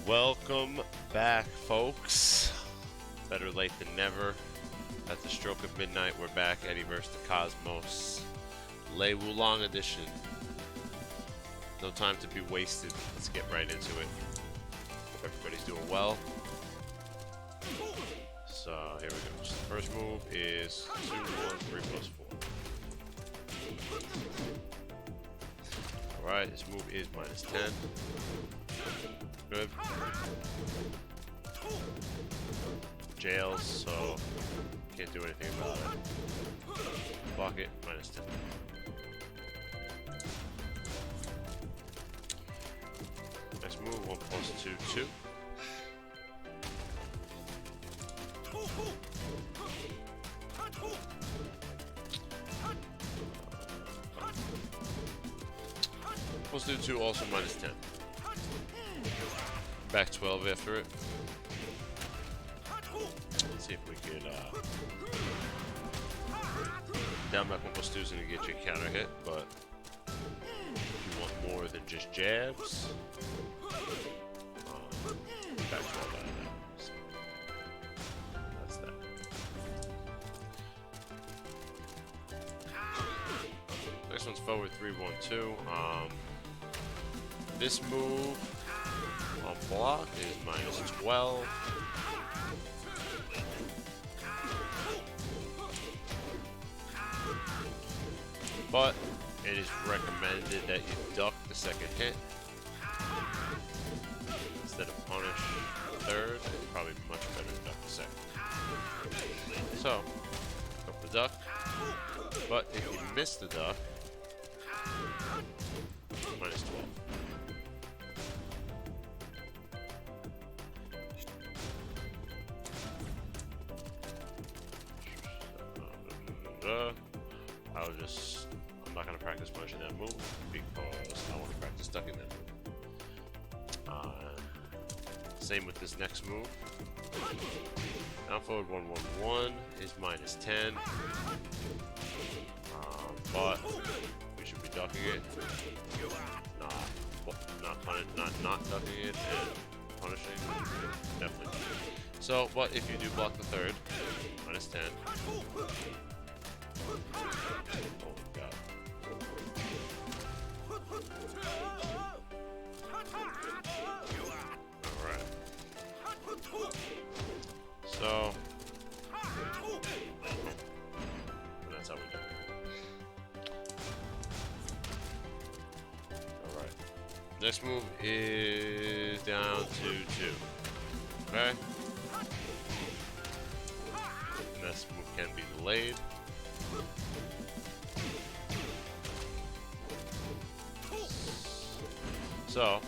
Welcome back, folks. Better late than never. At the stroke of midnight, we're back. Eddy vs the Cosmos. Lei Wulong edition. No time to be wasted. Let's get right into it. Hope everybody's doing well. So, here we go. So the first move is 2, 1, 3 plus 4. Alright, this move is minus 10. Good. Jails, so can't do anything about it. Block it, minus 10. Next move, 1 plus 2, 2. Plus 2, 2, also minus 10. Back 12 after it. Let's see if we could down back 1 plus 2 is going to get you a counter hit, but if you want more than just jabs, back 12 out of that. So that's that. Next one's forward 3, 1, 2. This move on block is minus 12. But it is recommended that you duck the second hit instead of punish the third. It's probably much better to duck the second. So, go for the duck. But if you miss the duck, minus 12. I'm not going to practice punishing that move because I want to practice ducking that move. Same with this next move. Down forward 1, 1, 1 is minus 10. But we should be ducking it. Not ducking it and punishing. Definitely. So, but if you do block the third, minus 10. Oh god. Alright. So and that's how we do it. Alright. Next move is down to 2. Okay? And this move can be delayed. So,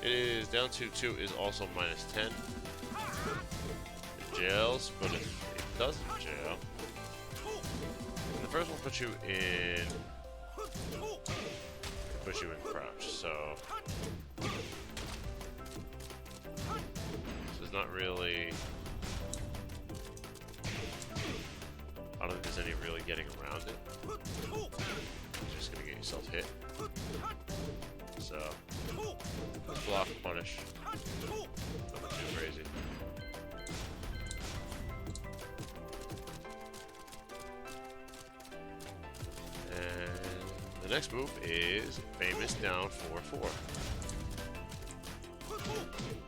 it is down to 2 is also minus 10. It jails, but if it doesn't jail, then the first one puts you in crouch. So, this is not really. I don't think there's any really getting around it. You're just gonna get yourself hit. So, let's block, punish. Nothing too crazy. And the next move is famous down 4, 4.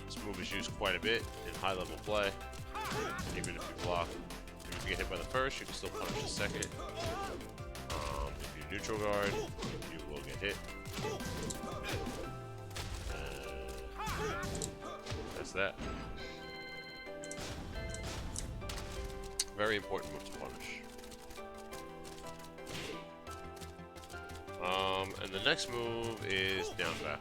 This move is used quite a bit in high level play. Even if you block. If you get hit by the first, you can still punish the second. If you neutral guard, you will get hit. That's that. Very important move to punish. And the next move is down back.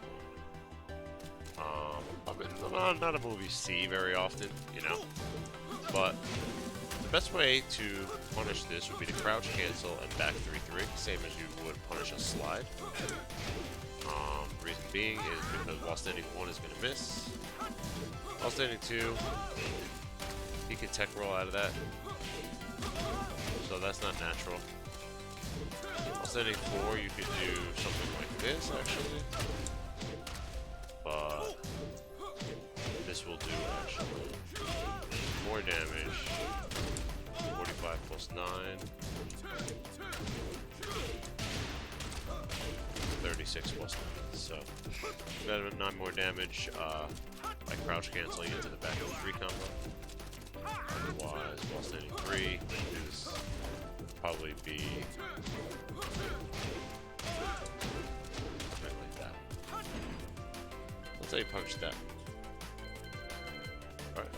I'm not a move you see very often, you know, but the best way to punish this would be to crouch cancel and back 3-3, same as you would punish a slide. Reason being is because while standing 1 is going to miss. While standing 2, he can tech roll out of that. So that's not natural. While standing 4, you could do something like this, actually. but this will do actually more damage. 45 plus 9. 36 plus 9. So, got 9 more damage by crouch canceling into the back of the 3 combo. Otherwise, while standing 3 is probably be something like that. Let's say you punch that. Alright.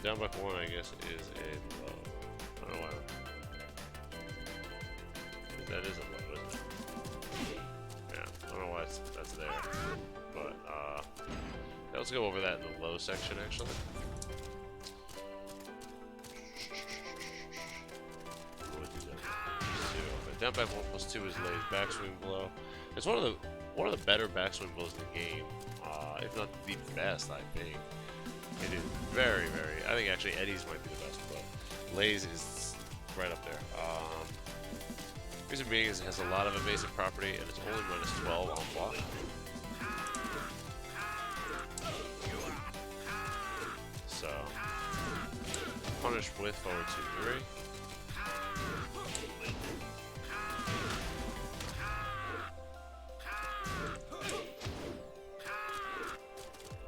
Down by 1, I guess, is a low. I don't know why. That is a low, isn't it? Yeah, I don't know why that's there. But, yeah, let's go over that in the low section, actually. We'll do that. Down by 1 plus 2 is Lei's backswing blow. It's one of the better backswing blows in the game. If not the best, I think. It is very, very. I think actually Eddy's might be the best, but Lei's is right up there. Reason being is it has a lot of evasive property and it's only minus 12 on block. So, punish with forward 2-3.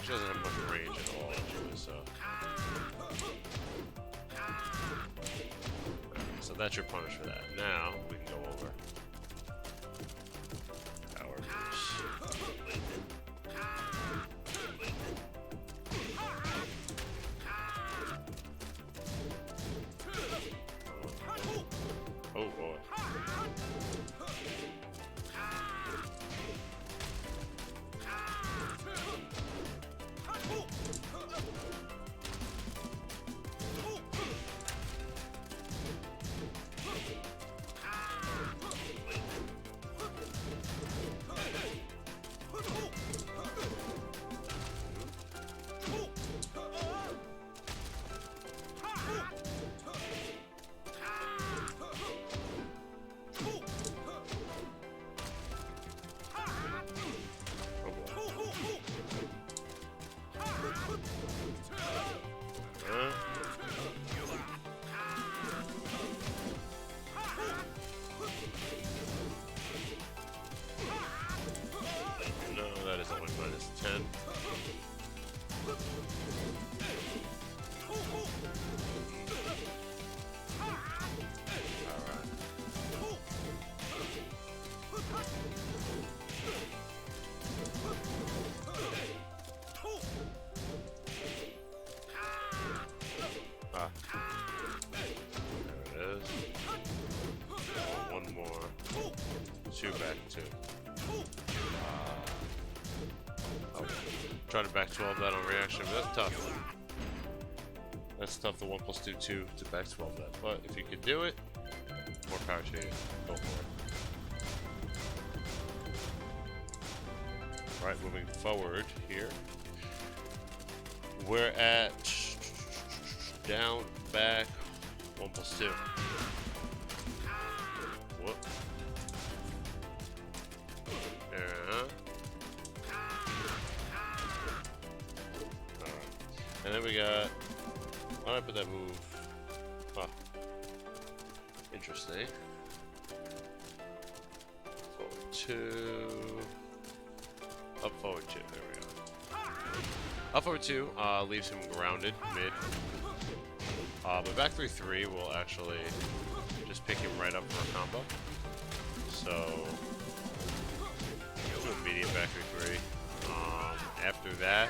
She doesn't have much range at all, actually, so. So that's your punish for that. Now we can go over power moves. Oh boy. Back 2. Okay. Try to back 12 that on reaction, but that's tough. That's tough, the 1 plus 2, 2 to back 12 that. But if you can do it, more power to you. Go for it. Alright, moving forward here. We're at down, back, 1 plus 2. Whoop. And then we got. Why did I put that move? Huh. Interesting. Forward 2. Up forward 2. There we go. Up forward 2 leaves him grounded mid. But back 3-3 will actually just pick him right up for a combo. So. Do a medium back 3-3. After that.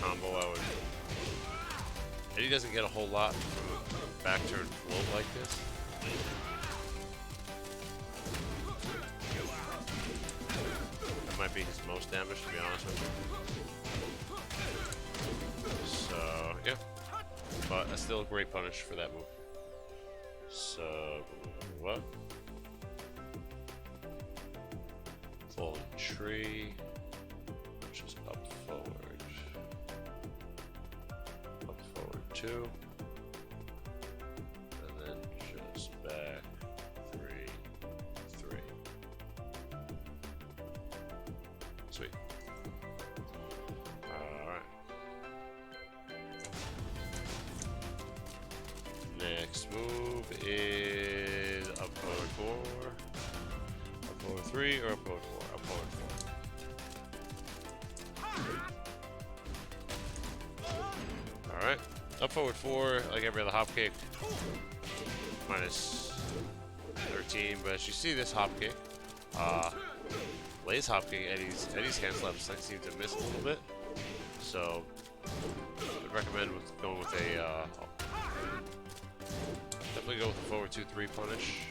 Combo, I would. Eddy doesn't get a whole lot from a back turn float like this. That might be his most damage, to be honest with you. So, yeah. But that's still a great punish for that move. So, what? Falling tree. Which is up forward. 2, and then just back Sweet. Alright. Next move is up forward 4, up forward 3, or up forward 4? Up forward 4. Alright. Up forward 4, like every other hop kick. Minus 13, but as you see this hop kick, Lei's hop kick, Eddy's cancel ups seem to miss a little bit. So I'd recommend going with a definitely go with the forward 2-3 punish.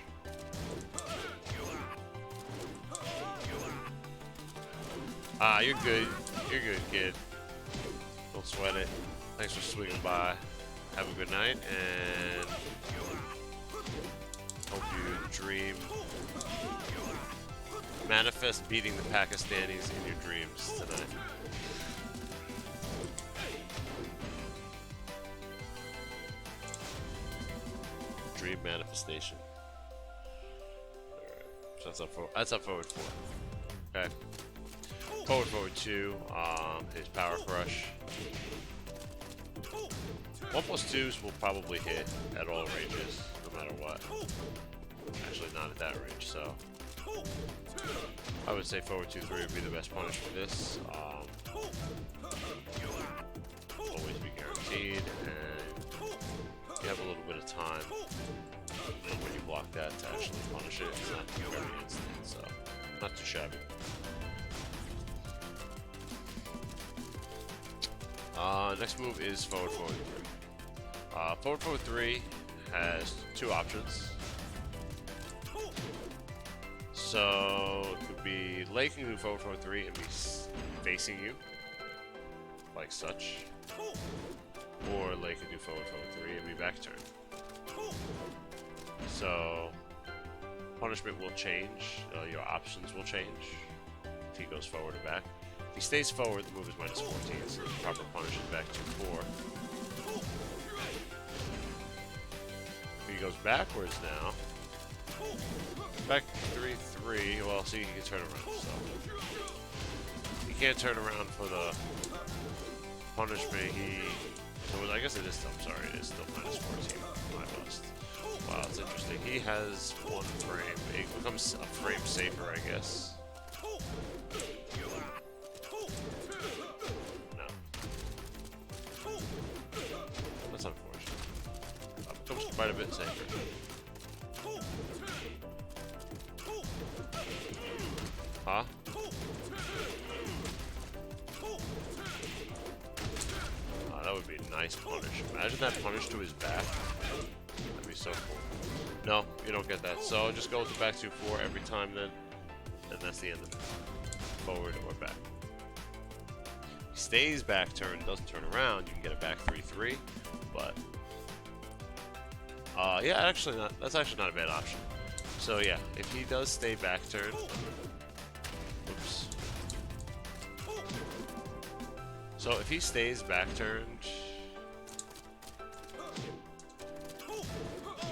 You're good. You're good, kid. Don't sweat it. Thanks for swinging by. Have a good night, and hope you dream. Manifest beating the Pakistanis in your dreams tonight. Dream manifestation. Alright. So that's up forward 4. Okay. Forward 2, his power crush. 1+2s will probably hit at all ranges, no matter what. Actually, not at that range, so I would say forward 2-3 would be the best punish for this. Always be guaranteed, and you have a little bit of time when you block that to actually punish it. It's not very instant, so not too shabby. Next move is forward 3. Forward 3 has 2 options. So it could be Lei can do forward 3 and be facing you, like such. Or Lei can do forward 3 and be back turn. So punishment will change, your options will change if he goes forward or back. If he stays forward, the move is minus 14, so the proper punish is back 2-4. If he goes backwards now, back 3-3, well, see, he can turn around, so. He can't turn around for the punishment, I guess it is still, I'm sorry, it is still minus 14, my bust. Wow, it's interesting. He has 1 frame, it becomes a frame safer, I guess. That's unfortunate. Becomes quite a bit safer. Huh? That would be a nice punish. Imagine that punish to his back. That'd be so cool. No, you don't get that. So just go with the back 2-4 every time then. And that's the end of it. Forward or back. He stays back turn, doesn't turn around, you can get a back 3-3, but yeah, actually not. That's actually not a bad option. So yeah, if he does stay back turn, oops. So if he stays back turned,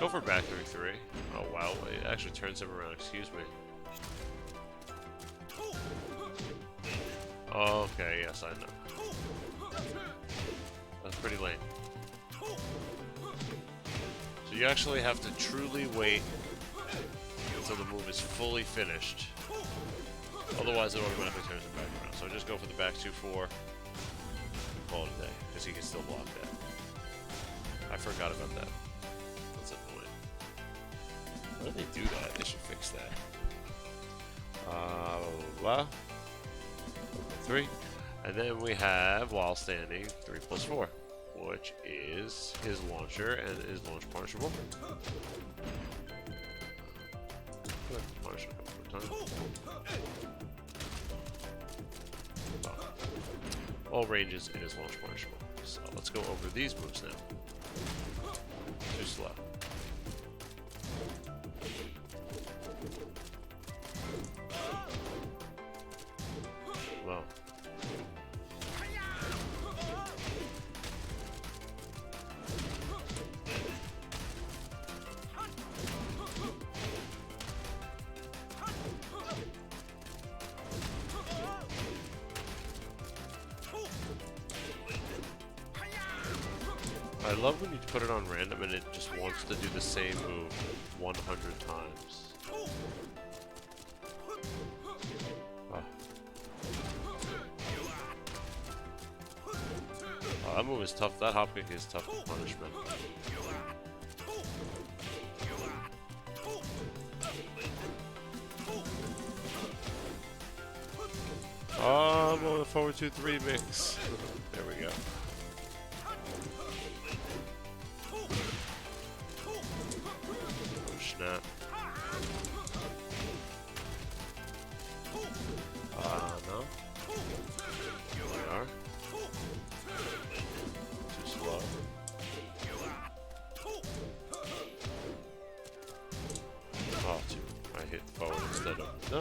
go for back 3-3. Oh wow, it actually turns him around. Excuse me. Okay, yes, I know. That's pretty lame. So you actually have to truly wait until the move is fully finished. Otherwise, it automatically turns it back around. So just go for the back 2-4 and call it a day, because he can still block that. I forgot about that. That's annoying. Why did they do that? They should fix that. Blah. 3, and then we have while standing 3+4, which is his launcher and is launch punishable. Good. Punish a couple of times. Well, all ranges it is launch punishable. So let's go over these moves now. Too slow. Well. I love when you put it on random and it just wants to do the same move 100 times. Oh. Oh, that move is tough. That hop kick is tough to punish, man. Oh, I'm on the forward 2-3 mix. There we go. Oh, snap. No. Here we are. Too slow. Oh, I hit forward instead of... No!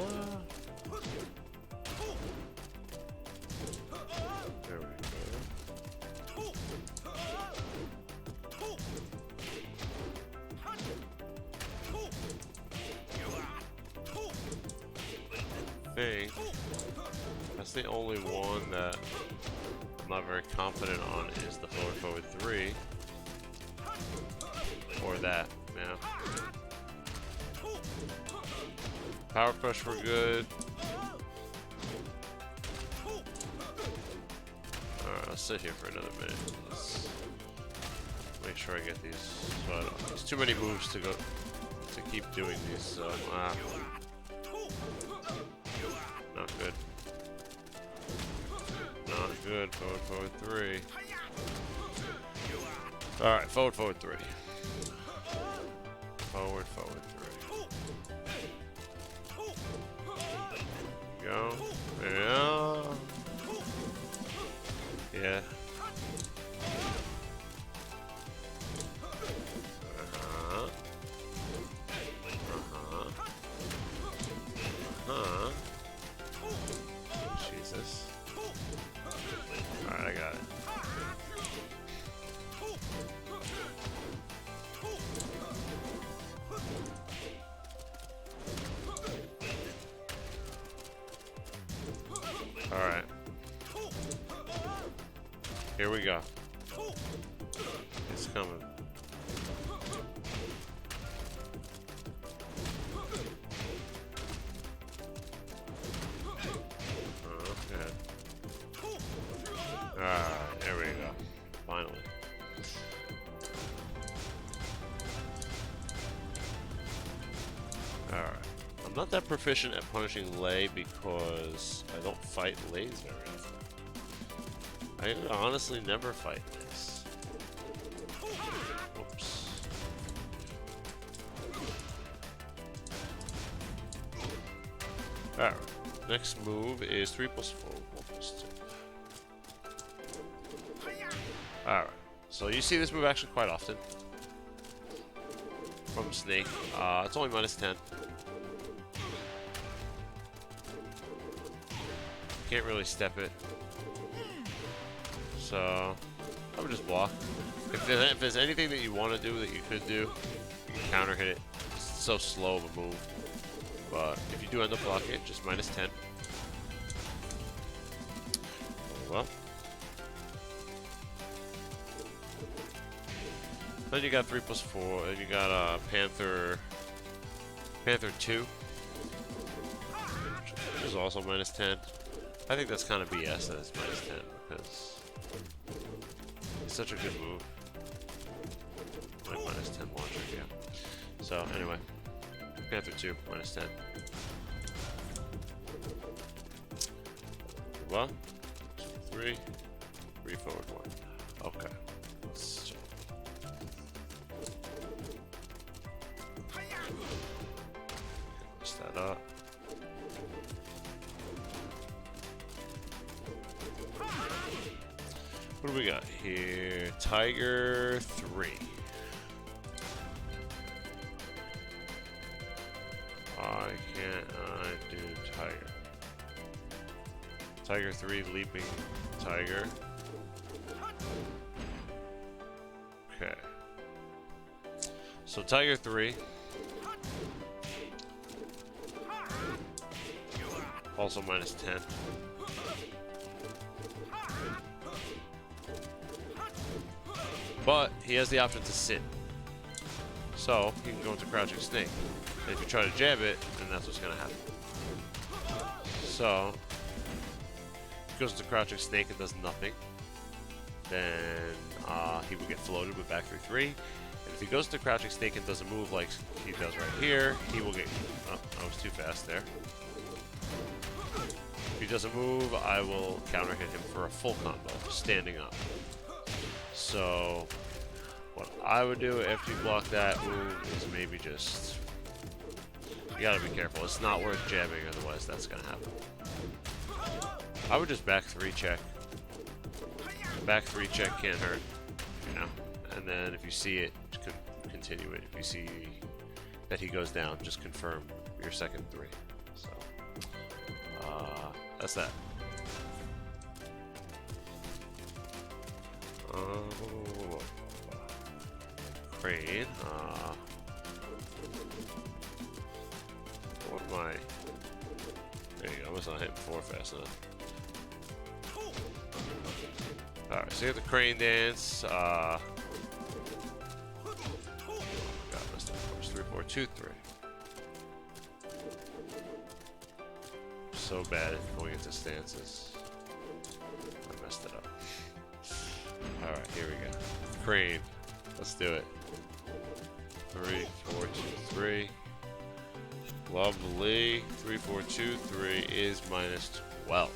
There we go. I think that's the only one that I'm not very confident on is the forward 3. Or that, yeah. Power push, we're good. Alright, I'll sit here for another minute. Let's make sure I get these. So there's too many moves to go to keep doing these, so not good. Not good. Forward 3. Alright, forward 3. Forward 3. Go. Yeah. Yeah. Jesus. Alright, I got it. Alright. Here we go. It's coming. Okay. Alright, there we go. Finally. Alright. I'm not that proficient at punishing Lei because I don't fight Leis very often. I honestly never fight Leis. Whoops. Alright. Next move is 3+4, 1+2. Alright. So you see this move actually quite often. From Snake. It's only -10. Can't really step it. So I would just block. If there's anything that you want to do that you could do, you can counter hit it. It's so slow of a move. But if you do end up blocking it, just -10. Well. Then you got 3+4, and you got Panther 2. Which is also -10. I think that's kind of BS that it's -10 because it's such a good move. Like -10 launcher, yeah. So anyway, Panther 2, -10. 1, 2, 3, 3 forward 1. Okay. Let's jump. Push that up. What do we got here? Tiger 3. Why can't I do Tiger? Tiger 3, leaping Tiger. Okay. So Tiger 3. Also -10. But he has the option to sit. So he can go into crouching snake. And if you try to jab it, then that's what's going to happen. So he goes into crouching snake and does nothing. Then he will get floated with back 3-3. And if he goes to crouching snake and does a move like he does right here, he will get... Oh, I was too fast there. If he does a move, I will counter hit him for a full combo, standing up. So what I would do after you block that move is maybe just... You gotta be careful. It's not worth jabbing, otherwise that's gonna happen. I would just back 3 check. Back 3 check can't hurt, you know. And then if you see it, continue it. If you see that he goes down, just confirm your second 3. So that's that. Crane. What am I? There you go. I was not hitting 4 fast enough. Alright, so you have the crane dance. God, messed up, of course. 3, 4, 2, 3. So bad at going into stances. I messed it up. Alright, here we go. Crane. Let's do it. 3, 4, 2, 3. Lovely. 3, 4, 2, 3 is minus 12.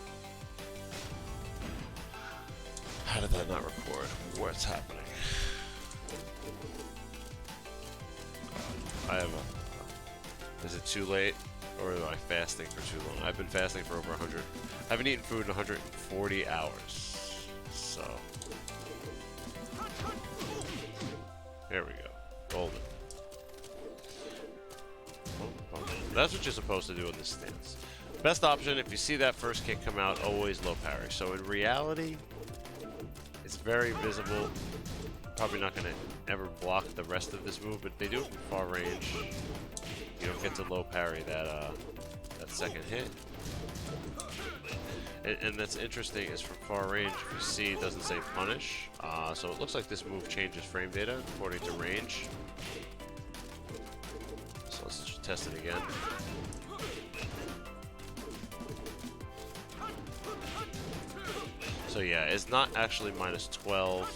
How did that not record? What's happening? I have a... Is it too late? Or am I fasting for too long? I've been fasting for over 100... I haven't eaten food in 140 hours. So... There we go. Golden. That's what you're supposed to do in this stance. Best option, if you see that first kick come out, always low parry. So in reality... It's very visible. Probably not going to ever block the rest of this move, but they do it from far range. You don't get to low parry that second hit. And that's interesting is from far range, if you see, it doesn't say punish. So it looks like this move changes frame data according to range. So let's just test it again. So yeah, it's not actually minus 12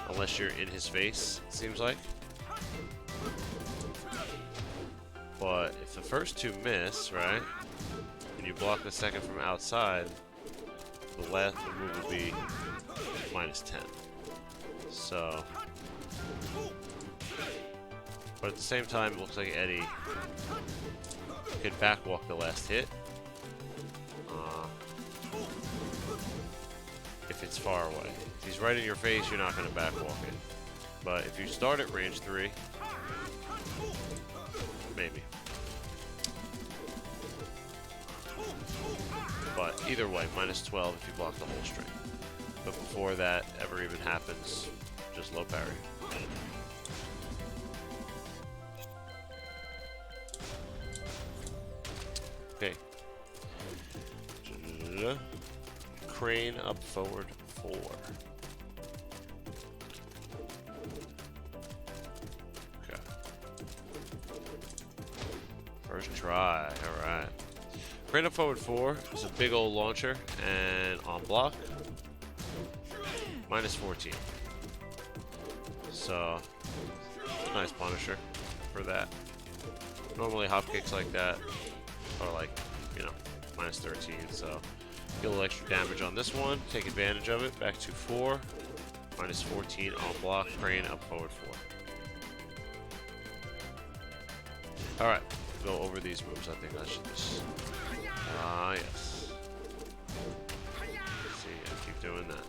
unless you're in his face, it seems like. But if the first 2 miss, right, and you block the second from outside, the move will be minus 10. So, but at the same time, it looks like Eddy can backwalk the last hit. If it's far away. If he's right in your face, you're not going to backwalk it. But if you start at range 3, maybe. But either way, minus 12 if you block the whole string. But before that ever even happens, just low parry. Okay. Crane up forward 4. Okay. First try, alright. Crane up forward 4 is a big old launcher, and on block, minus 14. So, nice punisher for that. Normally hop kicks like that are like, you know, minus 13, so get a little extra damage on this one, take advantage of it, back to 4, minus 14 on block, crane up forward 4. Alright, go over these moves, I think that should just... yes. See, I keep doing that.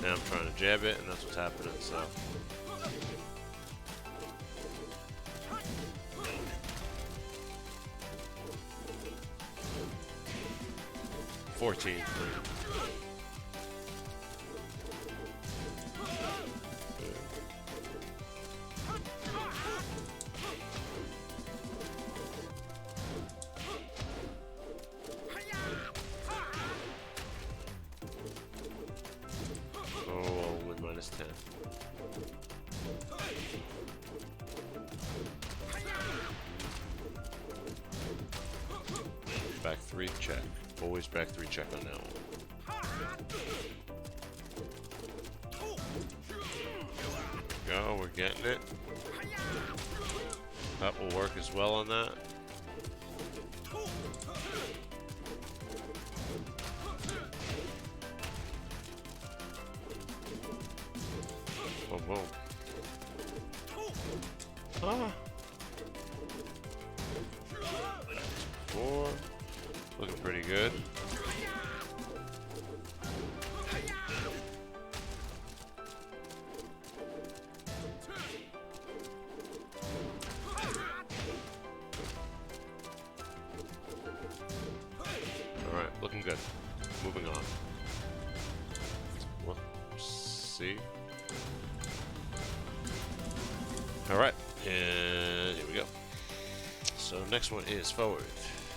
Now I'm trying to jab it, and that's what's happening, so. check. Always back 3 check on that one. There we go, we're getting it. That will work as well on that. Boom, boom. Ah. 4. Looking pretty good. Alright, looking good. Moving on. Whoops. See? Alright, and here we go. So next one is forward.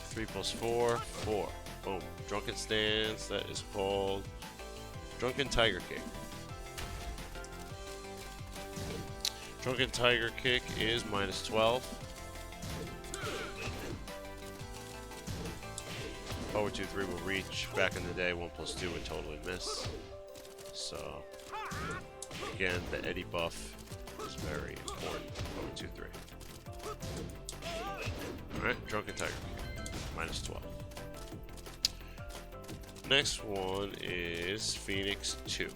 3 + 4, 4. Boom. Drunken stance. That is called Drunken Tiger Kick. Drunken Tiger Kick is -12. Forward 2, 3 will reach. Back in the day, 1 + 2 would totally miss. So again, the Eddy buff is very important. Forward 2, 3. Alright, Drunken Tiger Kick. -12. Next one is Phoenix 2.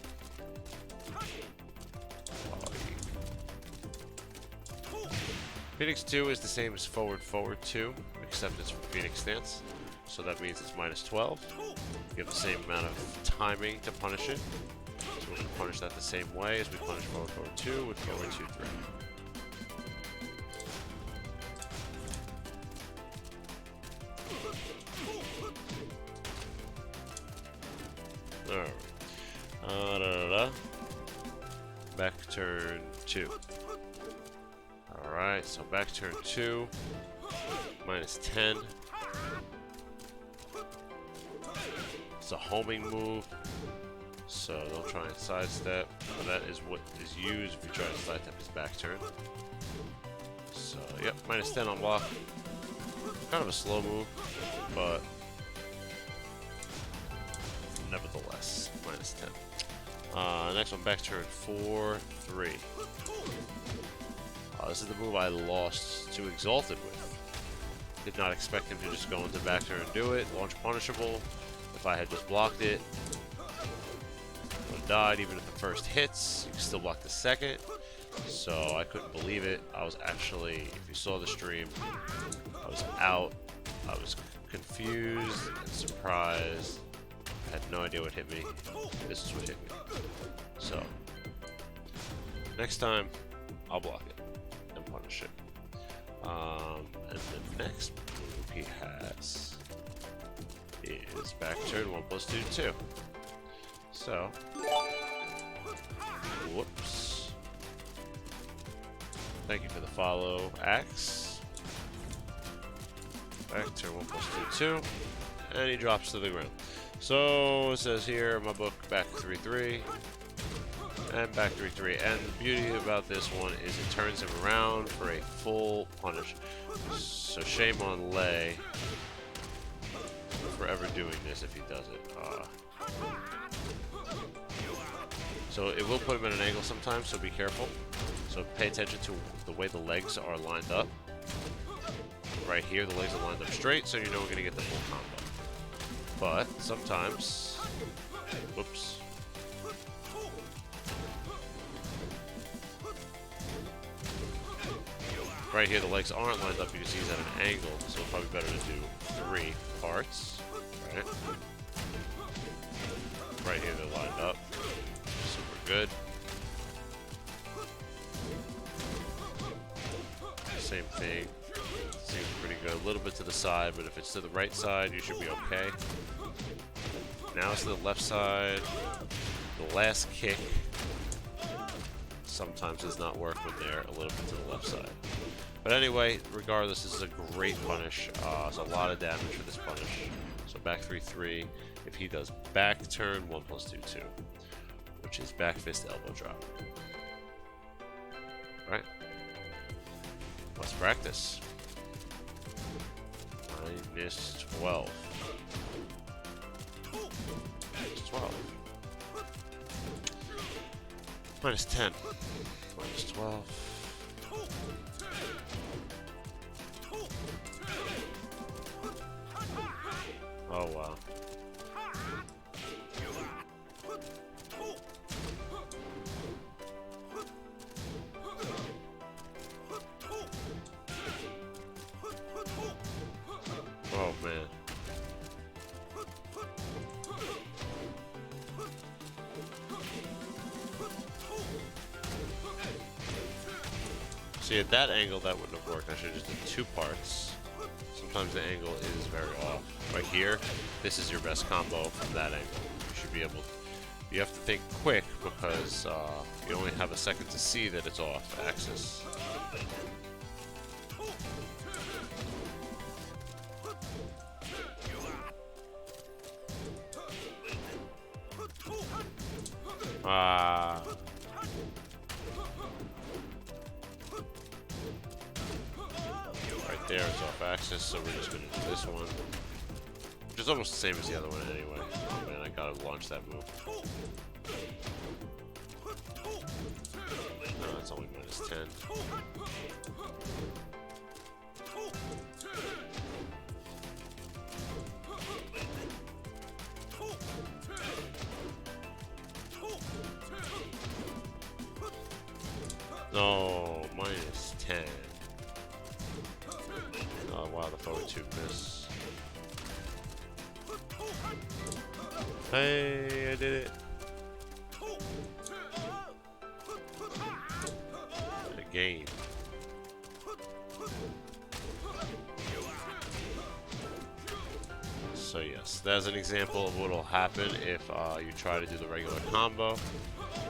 Phoenix 2 is the same as forward 2, except it's from Phoenix stance. So that means it's -12. You have the same amount of timing to punish it. So we can punish that the same way as we punish forward 2 with forward 2, 3. Alright. Back turn 2. Alright, so back turn 2. -10. It's a homing move. So don't try and sidestep. That is what is used if you try to sidestep his back turn. So, yep, -10 on block. Kind of a slow move, but nevertheless, -10. Next one, back turn 4, 3. This is the move I lost to Exalted with. Did not expect him to just go into back turn and do it. Launch punishable. If I had just blocked it, would have died even if the first hits. You can still block the second. So I couldn't believe it. I was actually, if you saw the stream, I was out. I was confused and surprised. I had no idea what hit me. This is what hit me. So, next time, I'll block it and punish it. And the next move he has is back turn 1 + 2, 2. So, whoops. Thank you for the follow, Axe. Back turn 1 + 2, 2. And he drops to the ground. So it says here in my book, back 3, 3. And back 3, 3. And the beauty about this one is it turns him around for a full punish. So shame on Lei for ever doing this if he does it. So it will put him at an angle sometimes, so be careful. So pay attention to the way the legs are lined up. Right here, the legs are lined up straight, so you know we're going to get the full combo. But sometimes, whoops. Right here, the legs aren't lined up because he's at an angle, so it's probably better to do 3 parts. Right? Right here, they're lined up. Super good. Same thing. Seems pretty good. A little bit to the side, but if it's to the right side, you should be okay. Now it's to the left side. The last kick sometimes does not work when they're a little bit to the left side. But anyway, regardless, this is a great punish. It's a lot of damage for this punish. So back 3, 3. If he does back turn 1 + 2, 2, which is back fist elbow drop. Right? Let's practice. -12. 12. Minus 10. Minus 12. Oh, wow. Oh, man. See, at that angle, that wouldn't have worked. I should have just did 2 parts. Sometimes the angle is very off. Right here, this is your best combo from that angle. You should be able to, you have to think quick because you only have a second to see that it's off axis. Right there, it's off axis, so we're just gonna do this one. Which is almost the same as the other one anyway. Oh man, I gotta launch that move. No, it's only minus 10. No, minus 10. Oh wow, the forward 2 miss. Hey, I did it. Again. So yes, that's an example of what will happen if you try to do the regular combo.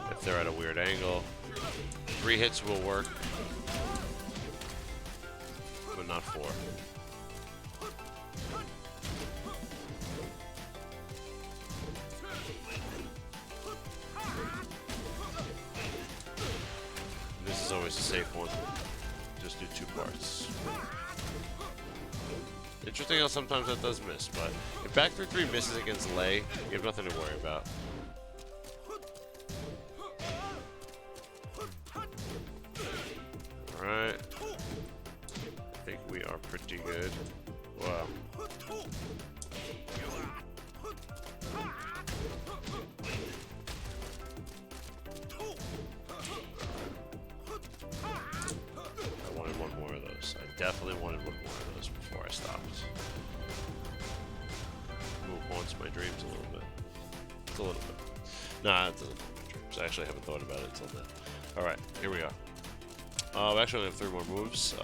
If they're at a weird angle. 3 hits will work, but not 4. This is always a safe one. Just do 2 parts. Interesting how sometimes that does miss, but if back 3-3 misses against Lei, you have nothing to worry about. Alright. I think we are pretty good. Wow. I wanted one more of those. I definitely wanted one more of those before I stopped. Move haunts my dreams a little bit. It's a little bit. Nah, it doesn't haunt my dreams. I actually haven't thought about it until now. Alright, here we are. We actually only have 3 more moves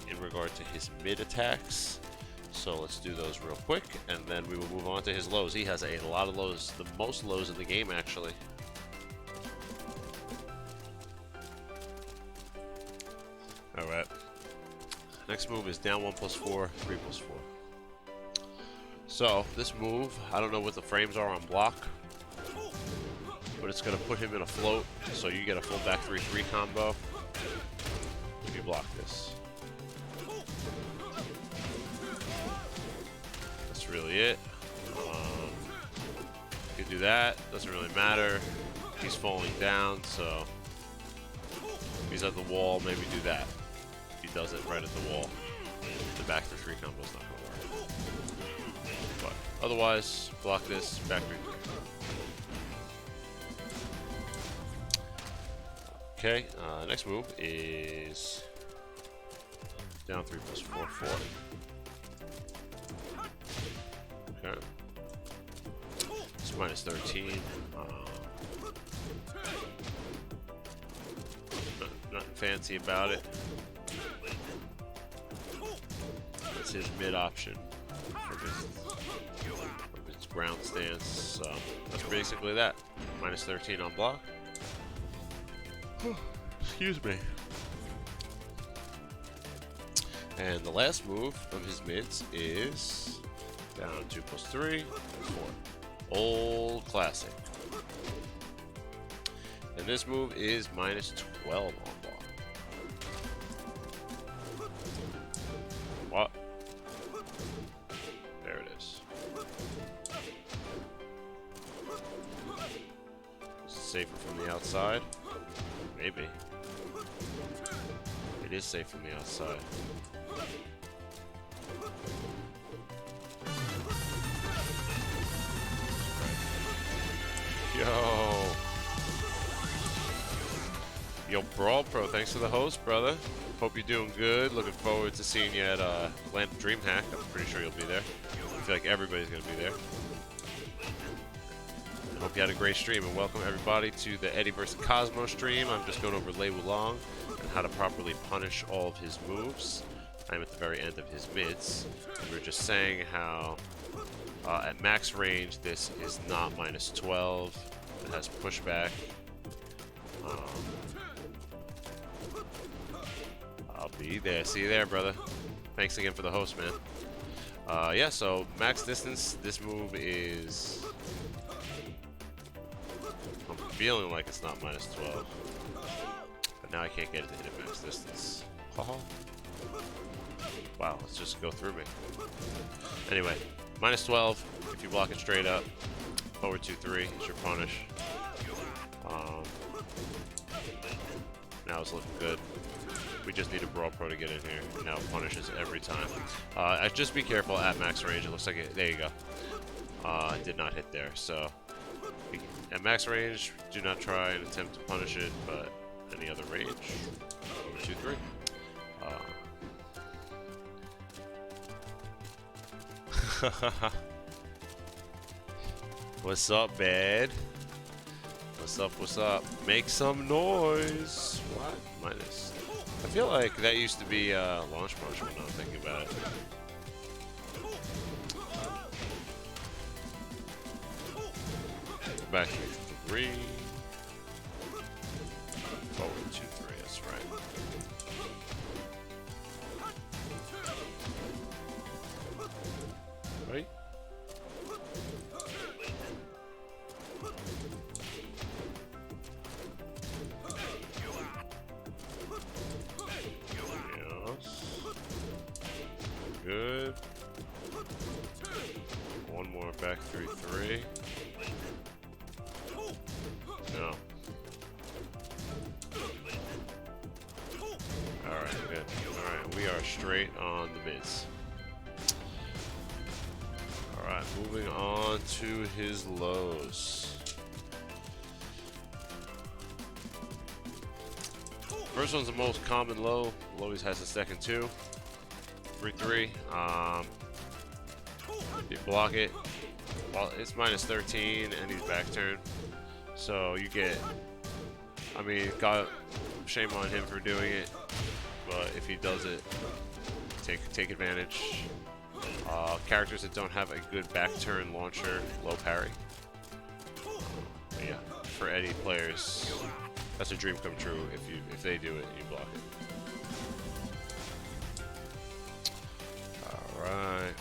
in regard to his mid attacks. So let's do those real quick, and then we will move on to his lows. He has a lot of lows, the most lows in the game, actually. Alright. Next move is down 1+4, 3+4. So, this move, I don't know what the frames are on block, but it's going to put him in a float, so you get a full back 3-3 combo. If you block this. That's really it. You can do that, doesn't really matter. He's falling down, so if he's at the wall, maybe do that. If he does it right at the wall, the back 3-3 combo is not going to work. But otherwise, block this, back 3-3. Okay, next move is down 3+4, 4. Okay. It's -13. Nothing fancy about it. That's his mid option from his ground stance. So that's basically that. -13 on block. Excuse me. And the last move of his mids is down 2+3, 4. Old classic. And this move is -12 on block. What? There it is. safer from the outside. Maybe. It is safe from the outside. Yo, Brawl Pro, thanks for the host, brother. Hope you're doing good. Looking forward to seeing you at Land of DreamHack. I'm pretty sure you'll be there. I feel like everybody's gonna be there. I hope you had a great stream, and welcome everybody to the Eddy vs Cosmo stream. I'm just going over Lei Wulong and how to properly punish all of his moves. I'm at the very end of his mids. And we were just saying how at max range this is not minus 12. It has pushback. I'll be there. See you there, brother. Thanks again for the host, man. Yeah, so max distance, this move is... I'm feeling like it's not minus 12. But now I can't get it to hit at max distance. Wow, let's just go through me. Anyway, minus 12 if you block it straight up. Forward 2-3 is your punish. Now it's looking good. We just need a Brawl Pro to get in here. Now it punishes every time. Just be careful at max range. It looks like it. There you go. It did not hit there. So at max range, do not try and attempt to punish it. But any other range, 2-3. What's up, bad? What's up, what's up? Make some noise! What? Minus. I feel like that used to be launch motion when I'm thinking about it. Back 3. Forward 2-3, that's right. Right? Good. One more back 3-3. No. Alright, good. Alright, we are straight on the mids. Alright, moving on to his lows. First one's the most common low. Always has a second 2. 3-3. You block it. Well, it's minus 13 and he's back turn. So you get, I mean, shame on him for doing it, but if he does it, take advantage. Characters that don't have a good back turn launcher, low parry. Yeah, for Eddy players, that's a dream come true. If they do it, you block it. Alright.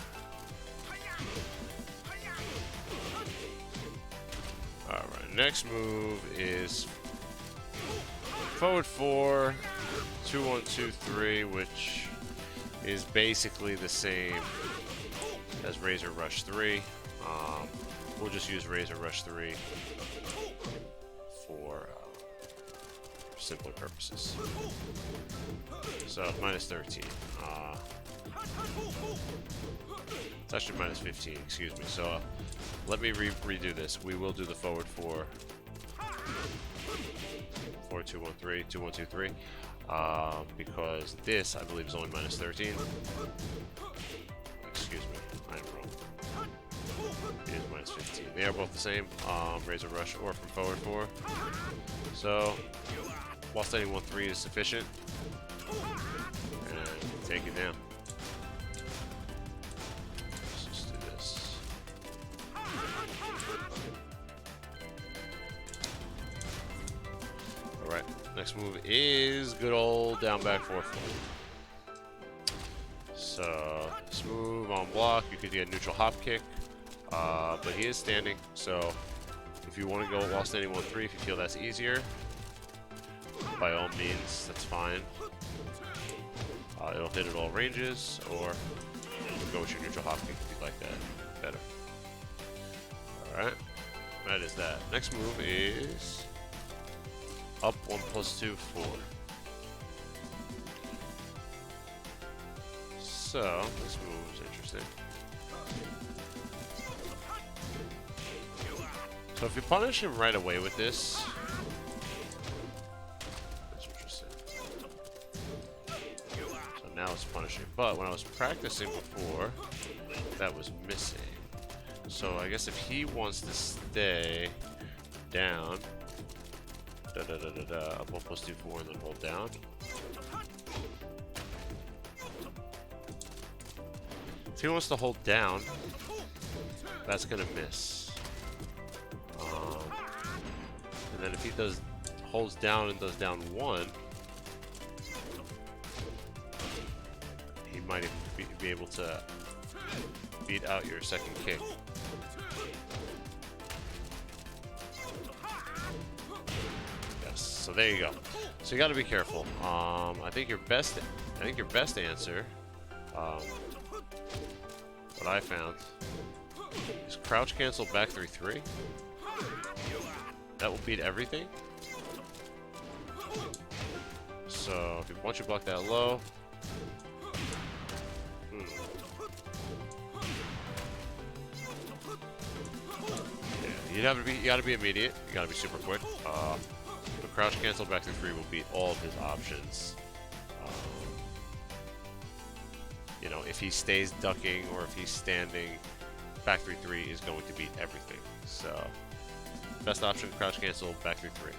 Alright, next move is forward 4, 2-1-2-3, which is basically the same as Razor Rush 3. We'll just use Razor Rush 3 for simpler purposes. So, minus 13. It's actually minus 15, excuse me. So, let me redo this. We will do the forward 4. 4-2-1-3, 2-1-2-3. Because this, I believe, is only minus 13. Excuse me, I am wrong. It is minus 15. They are both the same. Razor Rush or from forward 4. So, while standing 1-3 is sufficient. And take it down. Let's just do this. Alright, next move is good old down back 4-4. So, this move on block, you could get a neutral hop kick, but he is standing, so if you want to go while standing 1-3, if you feel that's easier, by all means, that's fine. It'll hit at all ranges, or you can go with your neutral hop kick if you like that better. Alright, that is that. Next move is Up 1 plus 2, 4. So, this move is interesting. So if you punish him right away with this, that's interesting. So now it's punishing. But when I was practicing before, that was missing. So I guess if he wants to stay down, up 1 plus 2, 4, and then hold down. If he wants to hold down, that's gonna miss. And then if he holds down and does down 1, he might even be able to beat out your second kick. Yes, so there you go. So you got to be careful. I think your best answer, what I found, is crouch cancel back 3-3. That will beat everything. So if you once you block that low, yeah, you gotta be immediate. You gotta be super quick. The crouch cancel back 3-3 will beat all of his options. You know, if he stays ducking or if he's standing, back 3-3 is going to beat everything. So. Best option, crouch cancel, back 3-3.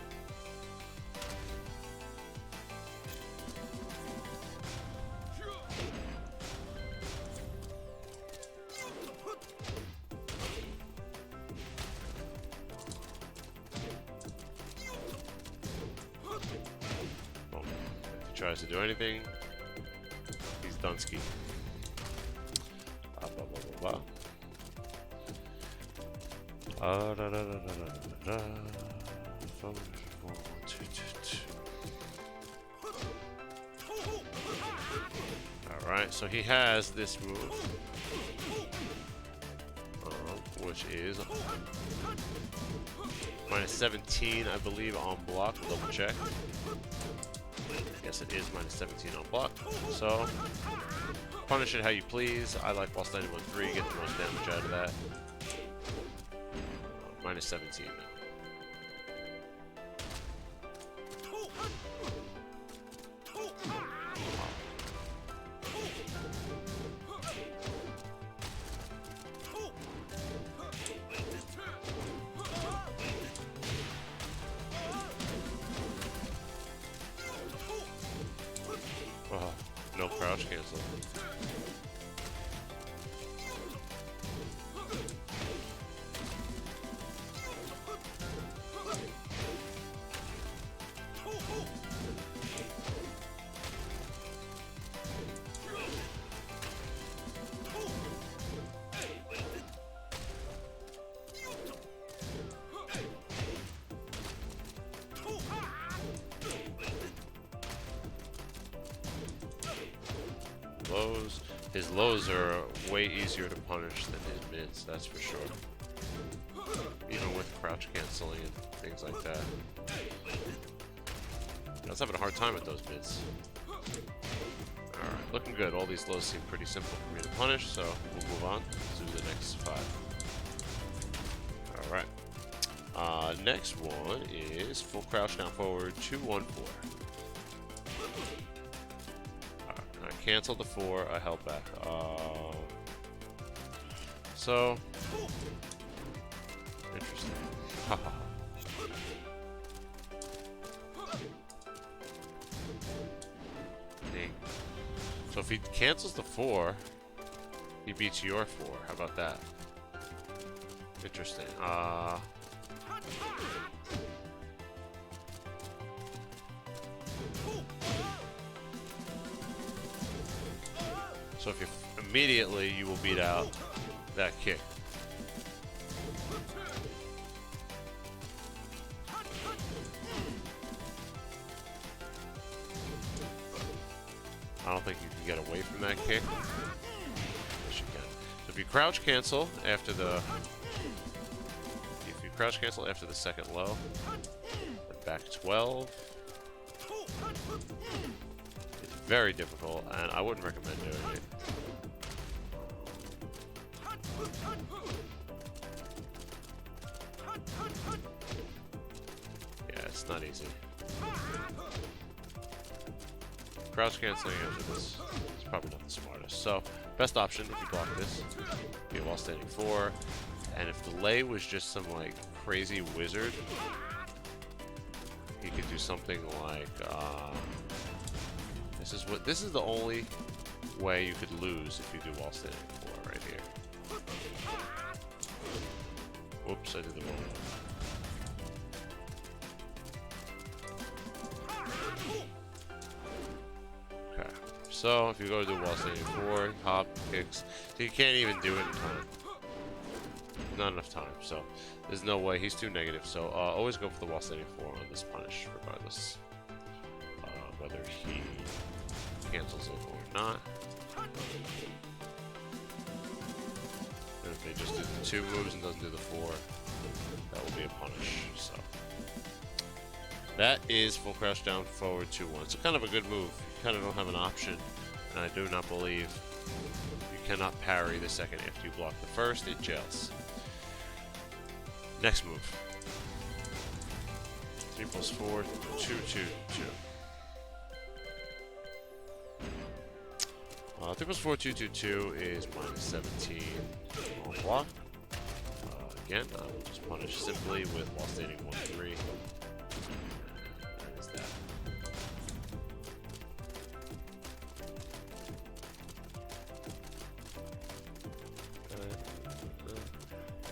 Boom. If he tries to do anything, he's Dunsky. Alright, so he has this move, which is minus 17, I believe, on block. Double check. Yes, it is minus 17 on block. So, punish it how you please. I like while standing 1-3, get the most damage out of that. Minus 17 now. Oh, no crouch cancel. Lows. His lows are way easier to punish than his mids, that's for sure. Even with crouch canceling and things like that. I was having a hard time with those mids. Alright, looking good. All these lows seem pretty simple for me to punish, so we'll move on to the next 5. Alright. Next one is full crouch down forward 2-1-4. Cancel the 4, I held back. So interesting. Dang. So if he cancels the 4, he beats your 4. How about that? Interesting. So if you immediately, you will beat out that kick. I don't think you can get away from that kick. Yes, you can. So if you crouch cancel after the, second low, back 12. It's very difficult, and I wouldn't recommend doing it. Yeah, it's not easy. Crouch canceling after this is probably not the smartest. So, best option if you block this, be while standing 4. And if the Lei was just some like crazy wizard, he could do something like this is the only way you could lose if you do while standing 4 right here. Whoops, I did the wrong one. Okay, so if you go to do while standing 4, hop, kicks, so you can't even do it in time. Not enough time, so there's no way. He's too negative, so always go for the while standing 4 on this punish, regardless whether he cancels it or not. And if they just do the 2 moves and doesn't do the 4, that will be a punish. So that is full crouch down forward 2-1. So kind of a good move. You kind of don't have an option, and I do not believe you cannot parry the second after you block the first. It jails. Next move. 3 + 4, 2, 2, 2. 3 + 4, 2, 2, 2 is -17 on block. Again, I will just punish simply with while standing 1, 3. That is that.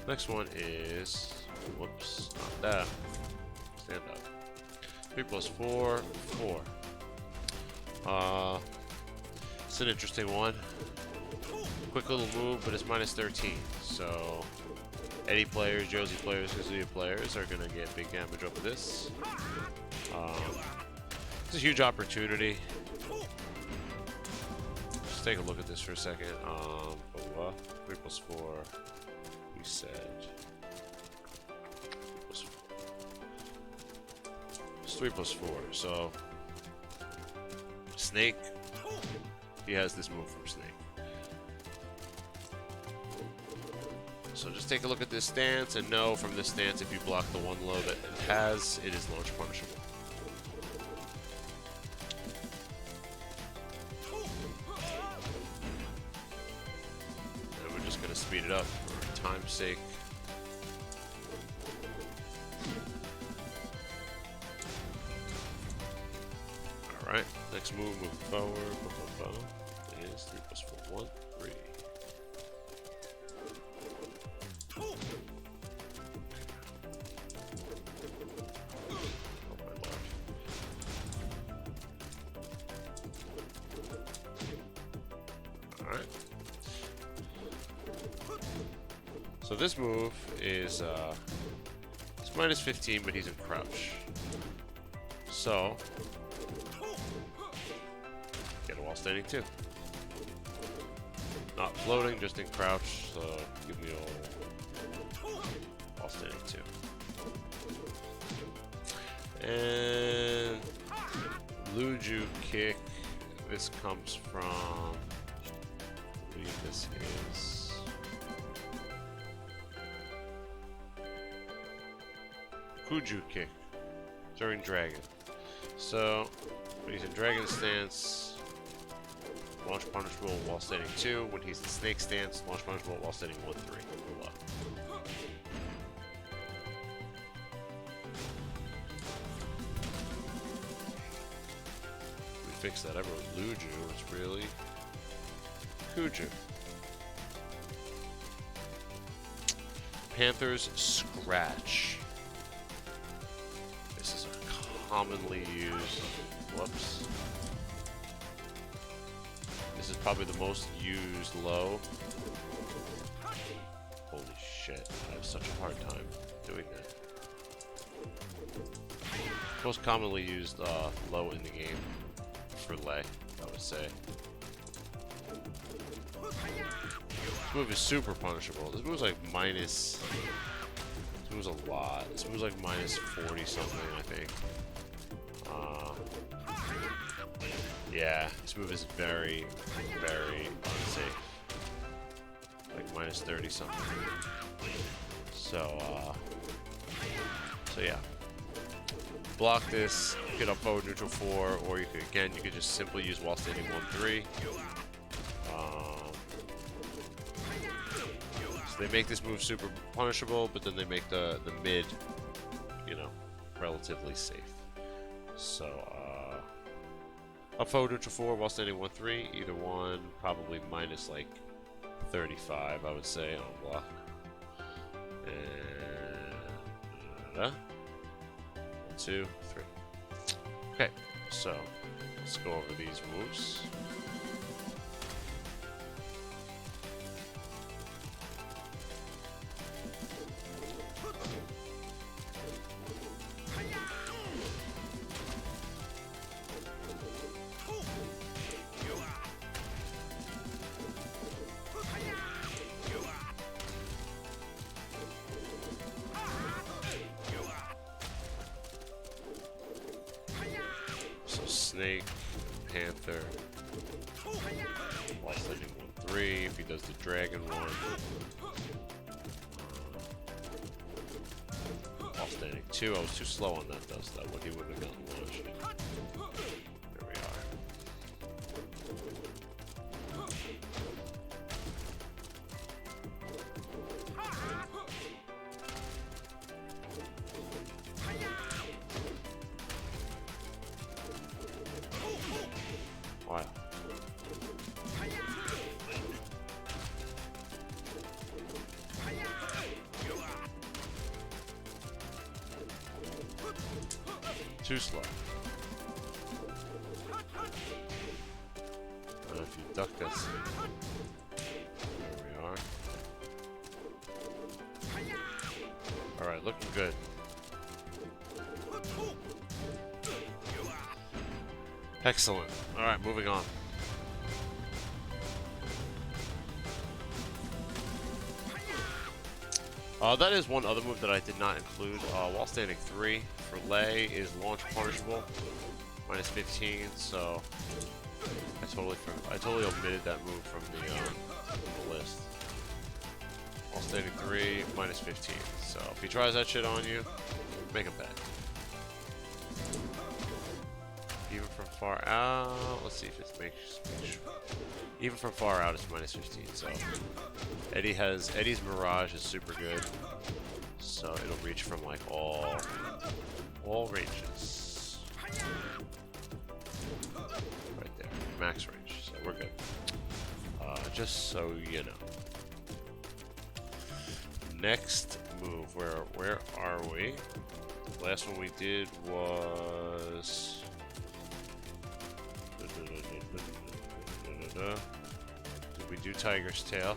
Next one is, whoops, not that. Stand up. 3 + 4, 4. It's an interesting one. Quick little move, but it's -13. So, Eddy players, Josie players, Kazuya players are gonna get big damage over this. It's a huge opportunity. Just take a look at this for a second. 3 + 4. We said 3 + 4. It's 3 + 4. So Snake, he has this move from Snake. So just take a look at this stance and know from this stance if you block the 1 low that it has, it is launch punishable. And we're just going to speed it up for time's sake. Alright, next move, moving forward, is 3 + 4, 1, 3. Oh my lord. Alright. So this move is it's -15, but he's in crouch. So get a while standing 2. Not floating, just in crouch, so give me a while standing 2. And Luju kick. This comes from, I believe this is Kuju kick during Dragon. So when he's in Dragon stance, launch punishable while standing 2. When he's in Snake stance, launch punishable while standing 1, 3. Or low. We fixed that. I wrote Luju. It's really Kuju. Panther's Scratch. This is a commonly used. Whoops. This is probably the most used low. Holy shit, I have such a hard time doing that. Most commonly used low in the game for Lei, I would say. This move is super punishable. This move is like move's a lot. This move's like minus 40 something, I think. Yeah, this move is very, very unsafe. Like minus 30 something. So yeah. Block this, get up forward neutral 4, or you could just simply use while standing 1-3. So they make this move super punishable, but then they make the mid, you know, relatively safe. So up forward neutral 4 while standing 1-3, either one, probably minus like 35, I would say, on block. And 1, 2, 3. Okay, so let's go over these moves. Snake, Panther, while standing 1-3, if he does the Dragon one, while standing 2, I was too slow on that though, so that one he wouldn't have gotten launched. There we are. Wow. Too slow. If you duck this. There we are. Alright, looking good. Excellent. Alright, moving on. That is one other move that I did not include. While standing 3 for Lei is launch punishable, minus 15. So I totally omitted that move from the list. While standing 3, minus 15. So if he tries that shit on you, make him bad. Even from far out, let's see if it makes even from far out it's minus 15. So Eddy's Mirage is super good. So it'll reach from like all ranges. Right there, max range. So we're good. Just so you know. Next move, where are we? The last one we did was did we do Tiger's Tail?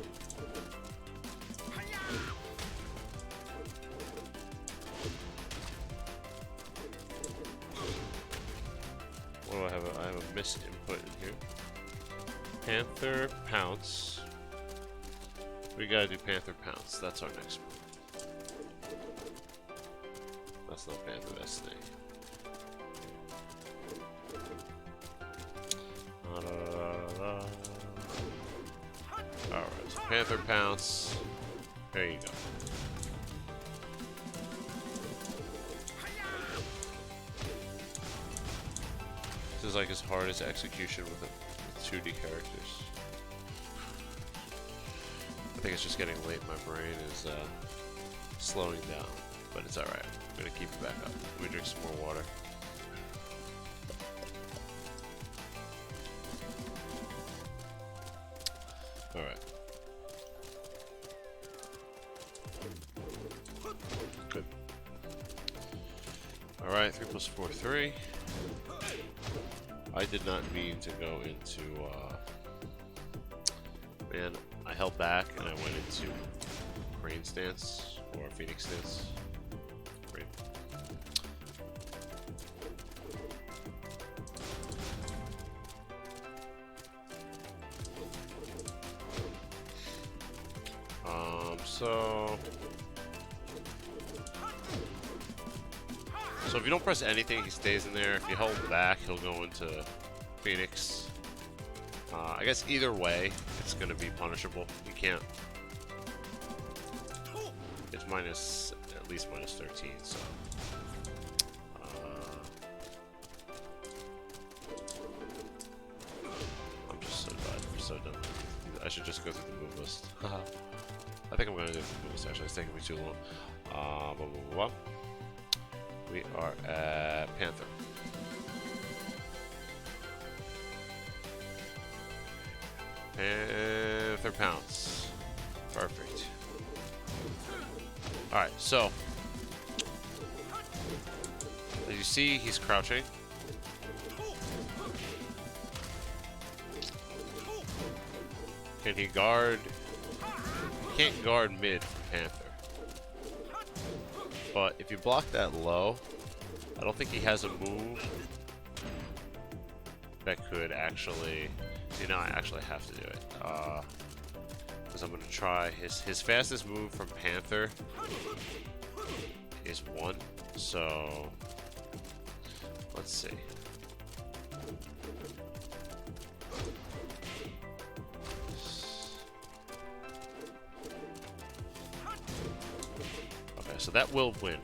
What do I have? I have a missed input in here. Panther Pounce. We gotta do Panther Pounce. That's our next move. That's not Panther, that's Snake. Alright, so Panther Pounce. There you go. This is like his hardest execution with 2D characters. I think it's just getting late. My brain is slowing down, but it's alright. I'm gonna keep it back up. Let me drink some more water. Alright. Good. Alright, 3 plus 4, 3. I did not mean to go into, man, I held back and I went into crane stance, or phoenix stance. Great. So So if you don't press anything, he stays in there. If you hold back, he'll go into Phoenix. I guess either way, it's going to be punishable. You can't. It's minus, at least minus 13, so. I'm just so bad. I'm so done. I should just go through the move list. I think I'm going to do the move list, actually. It's taking me too long. Blah, blah, blah. We are at Panther. Panther pounce. Perfect. Alright, so. As you see, he's crouching. Can he guard? He can't guard mid from Panther. But if you block that low, I don't think he has a move that could actually. See, now I actually have to do it. Because I'm going to try. His fastest move from Panther is 1. So, let's see. Okay, so that will win.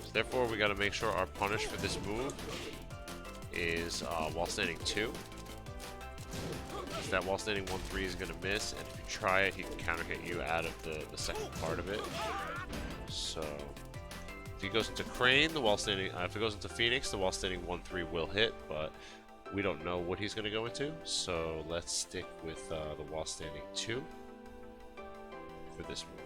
So therefore, we got to make sure our punish for this move is while standing 2. That while standing 1-3 is going to miss, and if you try it, he can counter hit you out of the second part of it. So, if he goes into Crane, the while standing, if it goes into Phoenix, the while standing 1-3 will hit, but we don't know what he's going to go into. So let's stick with the while standing 2 for this move.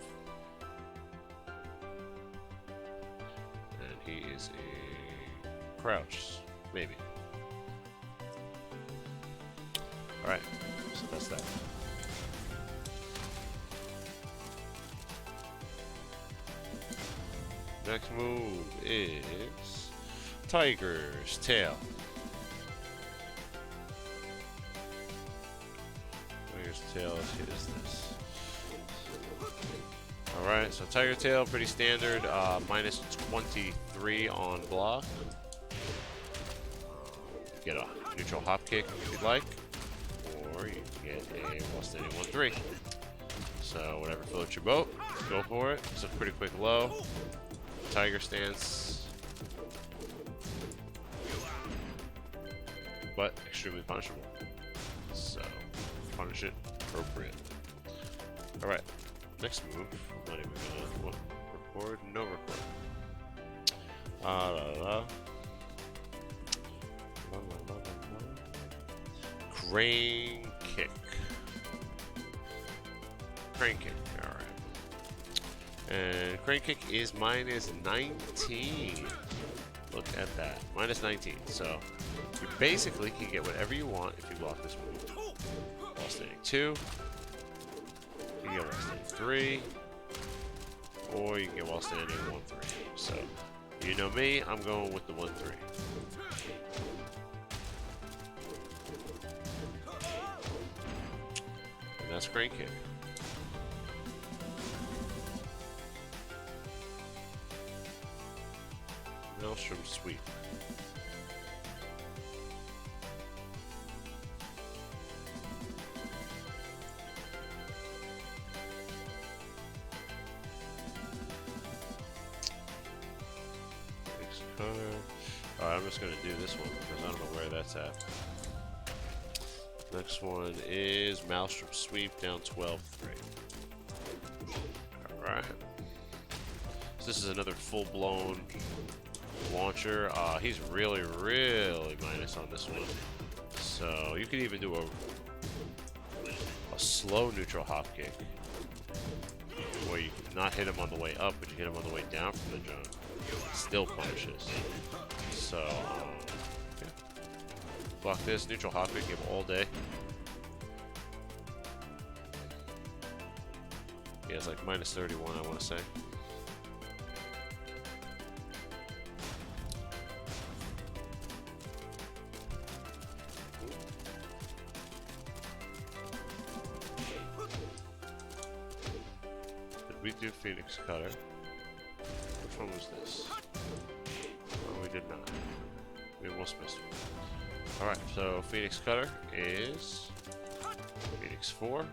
And he is a crouch, maybe. Alright, so that's that. Next move is Tiger's Tail. Tiger's Tail is this. Alright, so Tiger Tail, pretty standard, minus 23 on block. Get a neutral hop kick if you'd like. Or you can get a while standing 1-3. So whatever floats your boat, go for it. It's a pretty quick low. Tiger stance. But extremely punishable. So punish it appropriate. Alright, next move. I'm not even gonna record. No record. Crane kick. Crane kick, alright. And crane kick is minus 19. Look at that. Minus 19. So you basically can get whatever you want if you block this move. While standing 2. You can get while standing 3. Or you can get while standing 1-3. So you know me, I'm going with the 1-3. That's crane kick. Maelstrom sweep. Alright, I'm just gonna do this one because I don't know where that's at. Next one is Maelstrom Sweep down 12-3. Alright. So this is another full-blown launcher. He's really, really minus on this one. So you can even do a slow neutral hop kick. Where you can not hit him on the way up, but you hit him on the way down from the jump. Still punishes. So, yeah. Block this, neutral hop kick, give all day. Yeah, it's like minus 31, I want to say. Did we do Phoenix Cutter? Which one was this? Oh, we did not. not? We almost missed one. Alright, so Phoenix Cutter is Phoenix 4.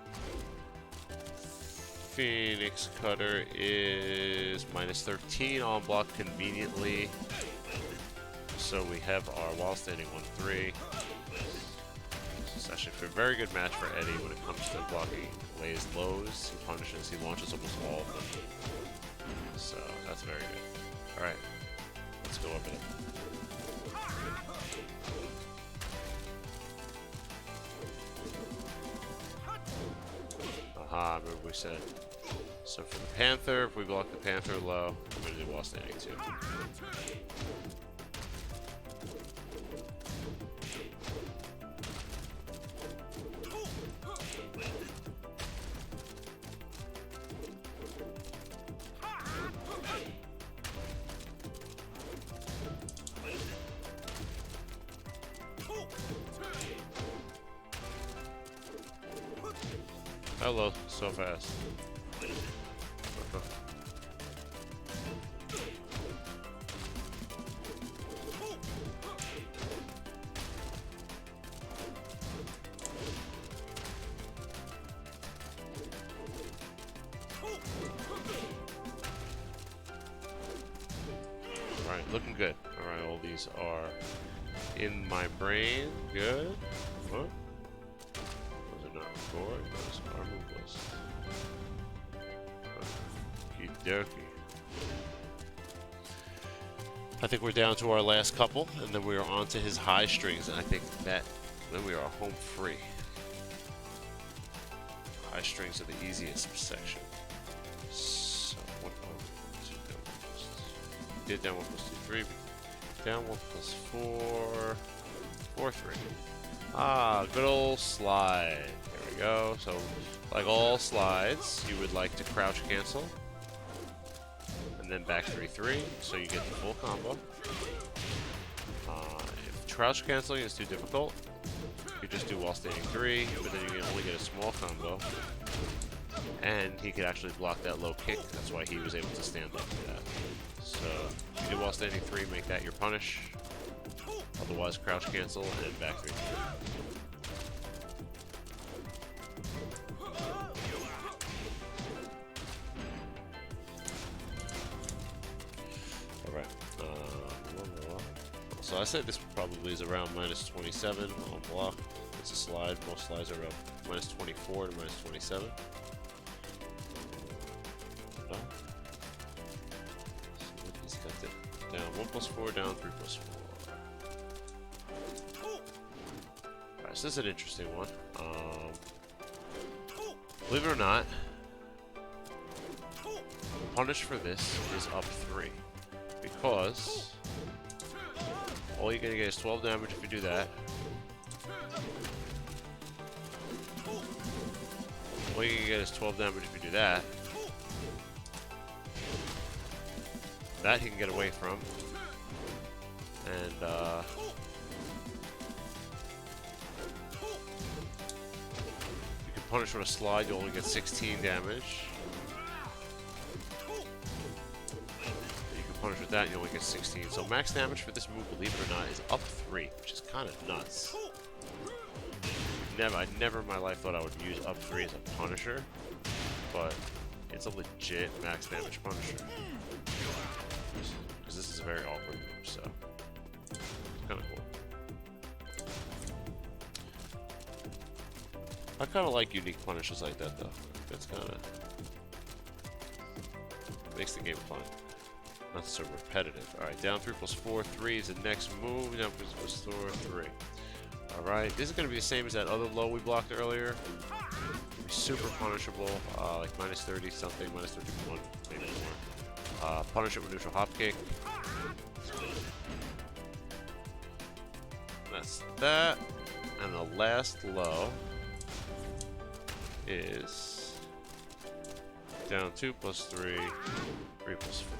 Phoenix Cutter is minus 13 on block conveniently. So we have our while standing 1-3. This is actually a very good match for Eddy when it comes to blocking Lei's lows. He punishes, he launches almost all of them. So that's very good. Alright, let's go over there. Aha, remember we said. So for the Panther, if we block the Panther low, we're going to do while standing 2. Hello, so fast. Alright, looking good. Alright, all these are in my brain. Good. What? Those are not record. Those are moveless. Okie dokie. I think we're down to our last couple, and then we are on to his high strings, and I think that then we are home free. High strings are the easiest section. So, what did down 1 plus 2, 3. Down 1 plus 4, 4, 3. Ah, good old slide. There we go. So, like all slides, you would like to crouch cancel. And then back 3, 3. So you get the full combo. If crouch canceling is too difficult, you just do while standing 3, but then you can only get a small combo. And he could actually block that low kick. That's why he was able to stand up for that. So, you do while standing 3, make that your punish. Otherwise, crouch cancel and back 3. Alright. So I said this probably is around minus 27 on block. It's a slide. Most slides are around minus 24 to minus 27. No. So he's got it down 1 plus 4, down 3 plus 4. Alright, so this is an interesting one. Believe it or not, the punish for this is up 3. Because all you're gonna get is 12 damage if you do that. All you can get is 12 damage if you do that. That he can get away from. And, you can punish with a slide, you only get 16 damage. You can punish with that, you only get 16. So max damage for this move, believe it or not, is up 3, which is kind of nuts. I never in my life thought I would use up 3 as a punisher, but it's a legit max damage punisher. Because this is a very awkward move, so it's kind of cool. I kind of like unique punishes like that, though. That's kind of makes the game fun. Not so repetitive. Alright, down 3 plus 4, 3 is the next move. Down 3 plus 4, 3. Alright, this is going to be the same as that other low we blocked earlier. Super punishable, like minus 30 something, minus 31, maybe more. Punish it with neutral hop kick. That's that. And the last low is down 2 plus 3, 3 plus 4.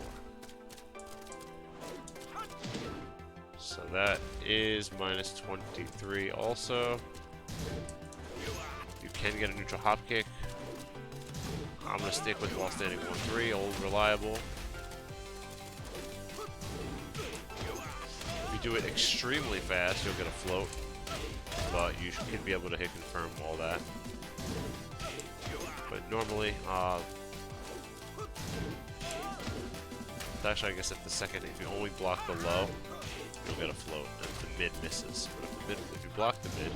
So that is minus 23 also. You can get a neutral hop kick. I'm going to stick with while standing 1-3, old reliable. do it extremely fast, you'll get a float. But you should be able to hit confirm all that. But normally, actually, I guess if the second, if you only block the low, you'll get a float, and the mid misses. But if you block the mid,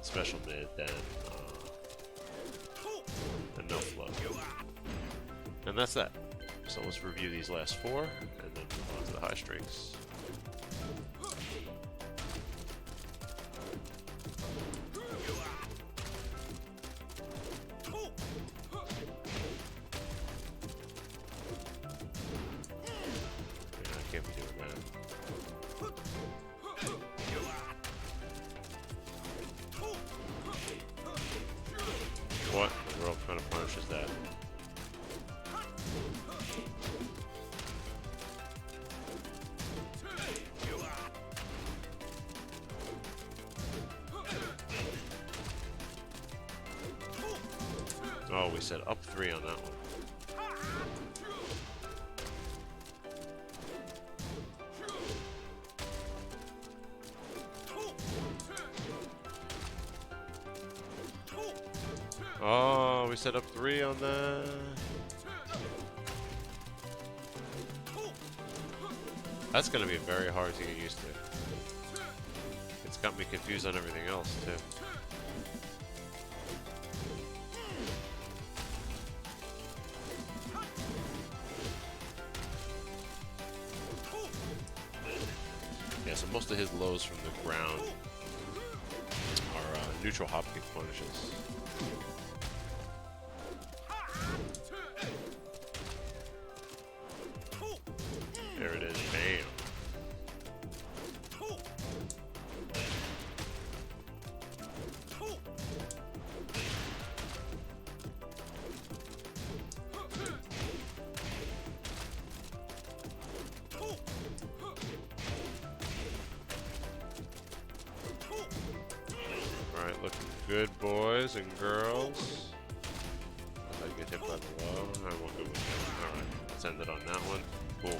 special mid, then no float. And that's that. So let's review these last four, and then move on to the high strings. I can't be doing that. What? The rope kind of punishes that. Oh, we said up 3 on that one. Oh, we set up 3 on that. That's gonna be very hard to get used to. It's got me confused on everything else too. Yeah, so most of his lows from the ground are neutral hop kick punishes. There it is, bam. Alright, looking good, boys and girls. I get hit by the low. I won't go with that. Alright, let's end it on that one. Cool.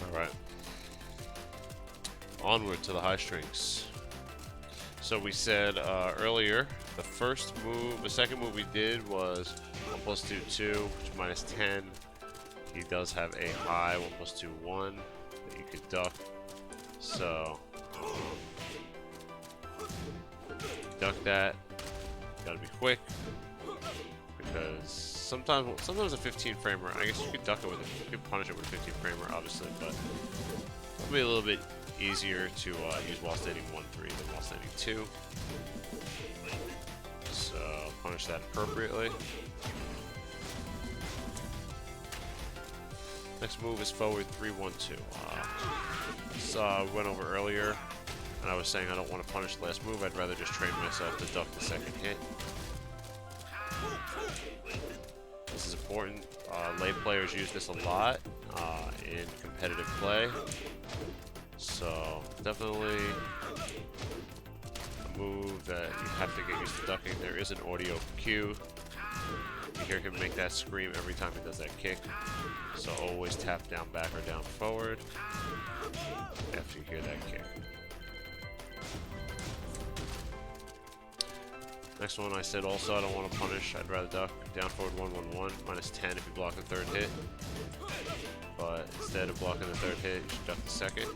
Alright. Onward to the high strings. So we said earlier, the second move we did was 1 + 2, 2, which minus 10. He does have a high 1 + 2, 1 that you could duck. So, duck that. Gotta be quick. Because sometimes a 15 framer, I guess you could duck it with you could punish it with a 15 framer, obviously, but it'll be a little bit easier to use while standing 1-3 than while standing 2. So punish that appropriately. Next move is forward 3-1-2. Went over earlier, and I was saying I don't want to punish the last move. I'd rather just train myself to duck the second hit. This is important. Lei players use this a lot in competitive play. So definitely a move that you have to get used to ducking. There is an audio cue. You hear him make that scream every time he does that kick. So always tap down back or down forward after you hear that kick. Next one I said also I don't want to punish. I'd rather duck down forward 1-1-1 minus 10 if you block the third hit. But instead of blocking the third hit, you should duck the second.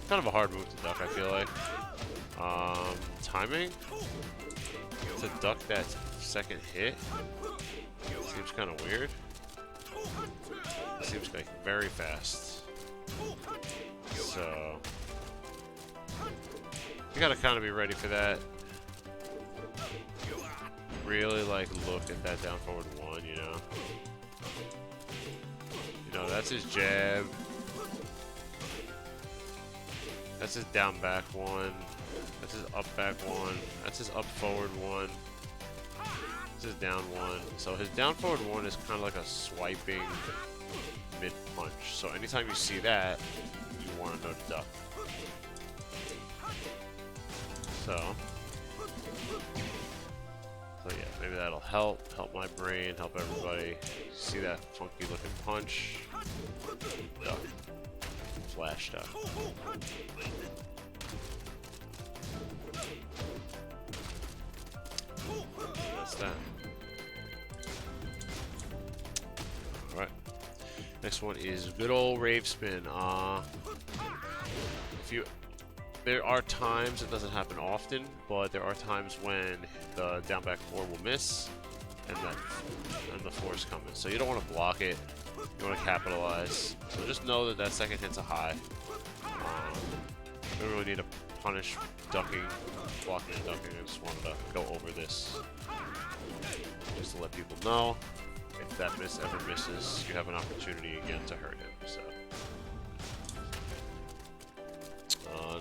Kind of a hard move to duck, I feel like. Timing to duck that second hit seems kind of weird. It seems like very fast. So you gotta kind of be ready for that. Really like look at that down forward 1, you know. You know, that's his jab. That's his down back 1. That's his up back 1. That's his up forward 1. That's his down 1. So his down forward 1 is kind of like a swiping mid punch. So anytime you see that, you want to know to duck. So So yeah, maybe that'll help my brain, help everybody. See that funky looking punch? Duck. Flash duck. That's that. Alright. Next one is good old rave spin. There are times, it doesn't happen often, but there are times when the down back 4 will miss and the 4 is coming. So you don't want to block it, you want to capitalize. So just know that that second hit's a high. You don't really need to punish ducking, blocking and ducking. I just wanted to go over this just to let people know if that miss ever misses, you have an opportunity again to hurt him. So.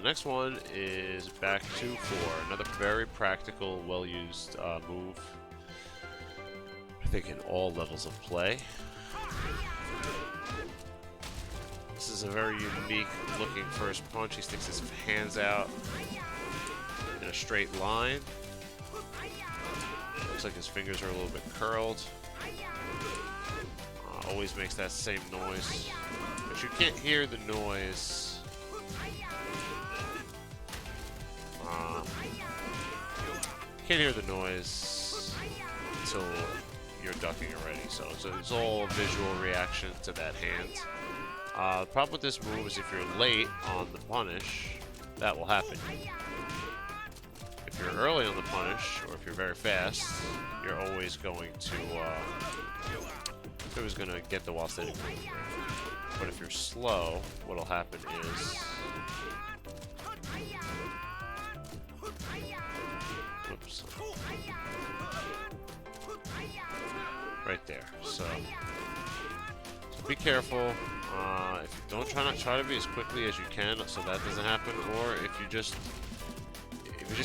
Next one is back 2-4, another very practical, well-used move, I think in all levels of play. This is a very unique looking first punch. He sticks his hands out in a straight line. Looks like his fingers are a little bit curled. Always makes that same noise, but you can't hear the noise. Can't hear the noise until you're ducking already, so it's all a visual reaction to that hand. The problem with this move is if you're late on the punish, that will happen. If you're early on the punish, or if you're very fast, you're always going to get the while standing move. But if you're slow, what'll happen is oops. Right there. So be careful. If you don't try to be as quickly as you can, so that doesn't happen. Or if you just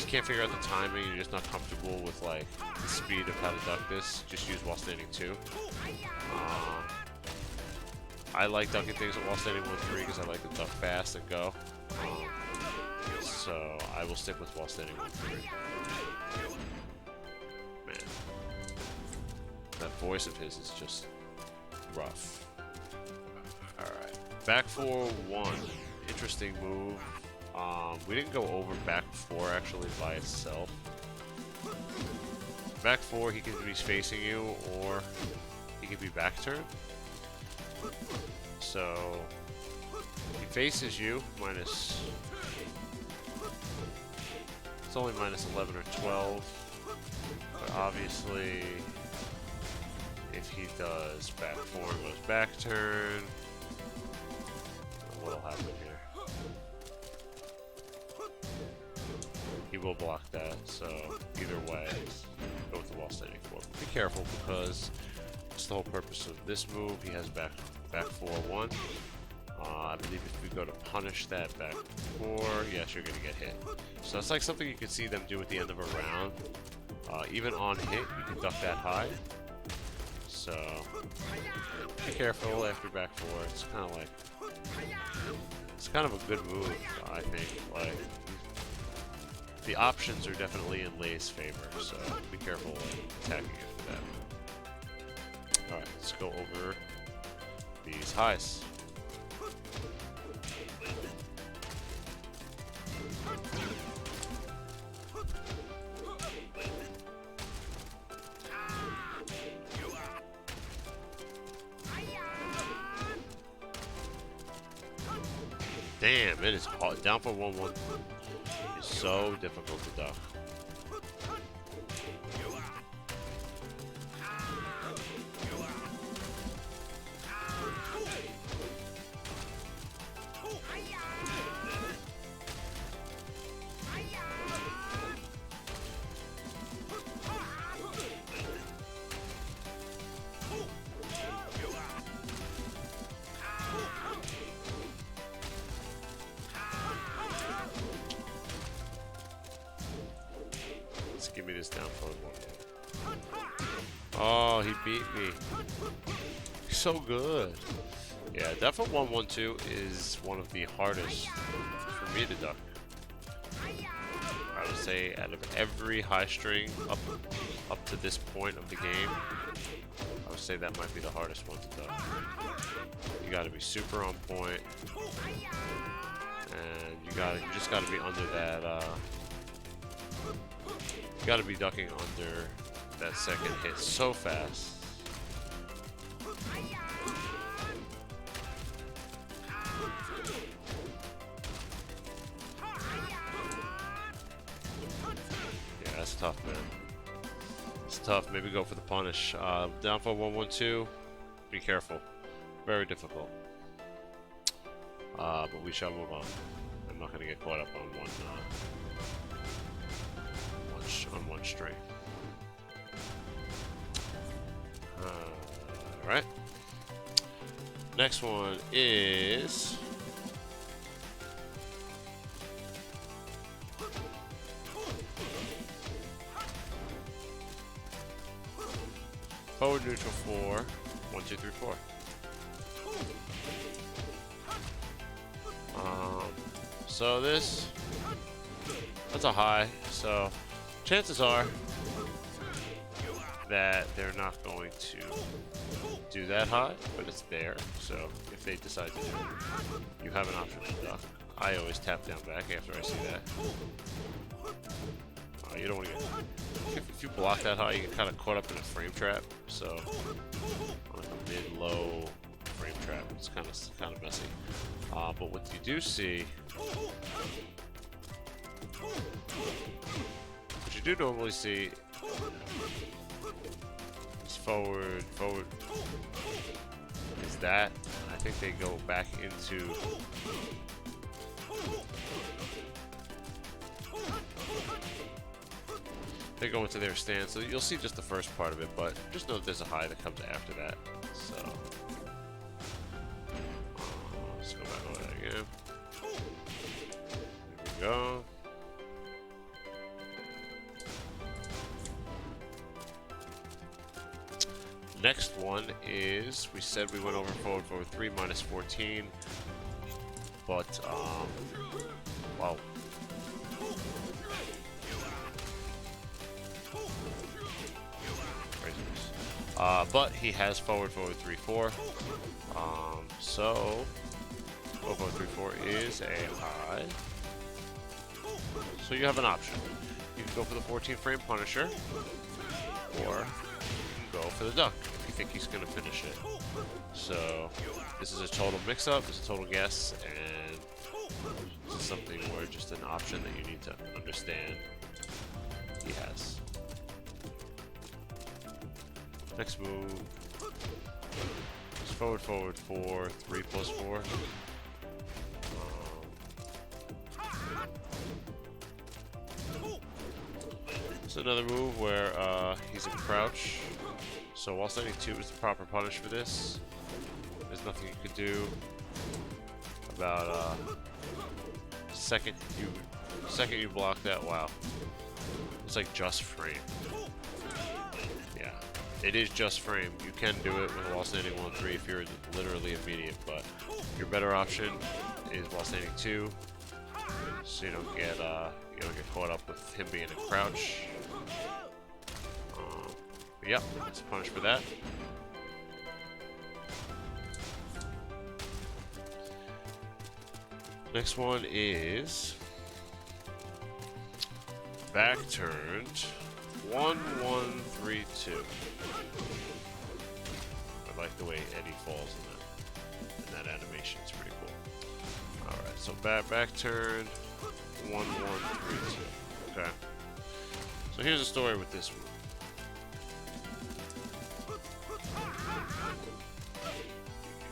can't figure out the timing, you're just not comfortable with like the speed of how to duck this, just use while standing 2. I like ducking things at while standing 1-3 because I like to duck fast and go. So I will stick with while standing 1-3. Man, that voice of his is just rough. Alright, back 4-1. Interesting move. We didn't go over back 4 actually by itself. Back 4, he can be facing you, or he can be back turn. So he faces you, it's only minus 11 or 12, but obviously if he does back 4 and goes back turn, what'll happen here? He will block that, so either way, go with the while standing 4. But be careful because that's the whole purpose of this move. He has back 4-1. I believe if we go to punish that back 4, yes, you're going to get hit. So that's like something you can see them do at the end of a round. Even on hit, you can duck that high. So be careful after back 4. It's kind of a good move, I think. Like, the options are definitely in Lei's favor, so be careful attacking after that. Alright, let's go over these highs. Damn, it is hard. Down for 1-1. It's so difficult to duck. Give me this down forward one. Oh, he beat me. He's so good. Yeah, that for 1-1-2 is one of the hardest for me to duck. Alright, let's say out of every high string up to this point of the game, I would say that might be the hardest one to duck. You got to be super on point, and you just got to be under that. You got to be ducking under that second hit so fast. That's tough, man. It's tough. Maybe go for the punish. Down for 1-1-2. Be careful. Very difficult. But we shall move on. I'm not going to get caught up on one string. Alright. Next one is... forward neutral 4, 1, 2, 3, 4. So that's a high. So chances are that they're not going to do that high, but it's there. So if they decide to do it, you have an option to duck. I always tap down back after I see that. You don't want to get... If you block that high, you get kind of caught up in a frame trap. So, like a mid-low frame trap, it's kind of messy. But what you do see... What you do normally see is forward, is that. I think they go back into... They go into their stance, so you'll see just the first part of it, but just know that there's a high that comes after that. So let's go back over that again. There we go. Next one is, we said we went over forward 3 minus 14, but wow. But he has forward 3, 4. So forward 3, 4 is a high. So you have an option. You can go for the 14 frame Punisher, or you can go for the duck if you think he's going to finish it. So this is a total mix-up. It's a total guess, and this is something where just an option that you need to understand he has. Next move is forward 4, 3 plus 4. It's another move where he's in crouch. So while standing 2 is the proper punish for this. There's nothing you could do about second you block that. Wow, it's like just frame. Yeah. It is just frame. You can do it with while standing 1-3 if you're literally immediate, but your better option is while standing 2, so you don't get caught up with him being in crouch. Yep, it's a punish for that. Next one is back turned 1, 1, 3, 2. I like the way Eddy falls in that animation. It's pretty cool. All right, so back turned 1, 1, 3, 2. Okay. So here's the story with this move.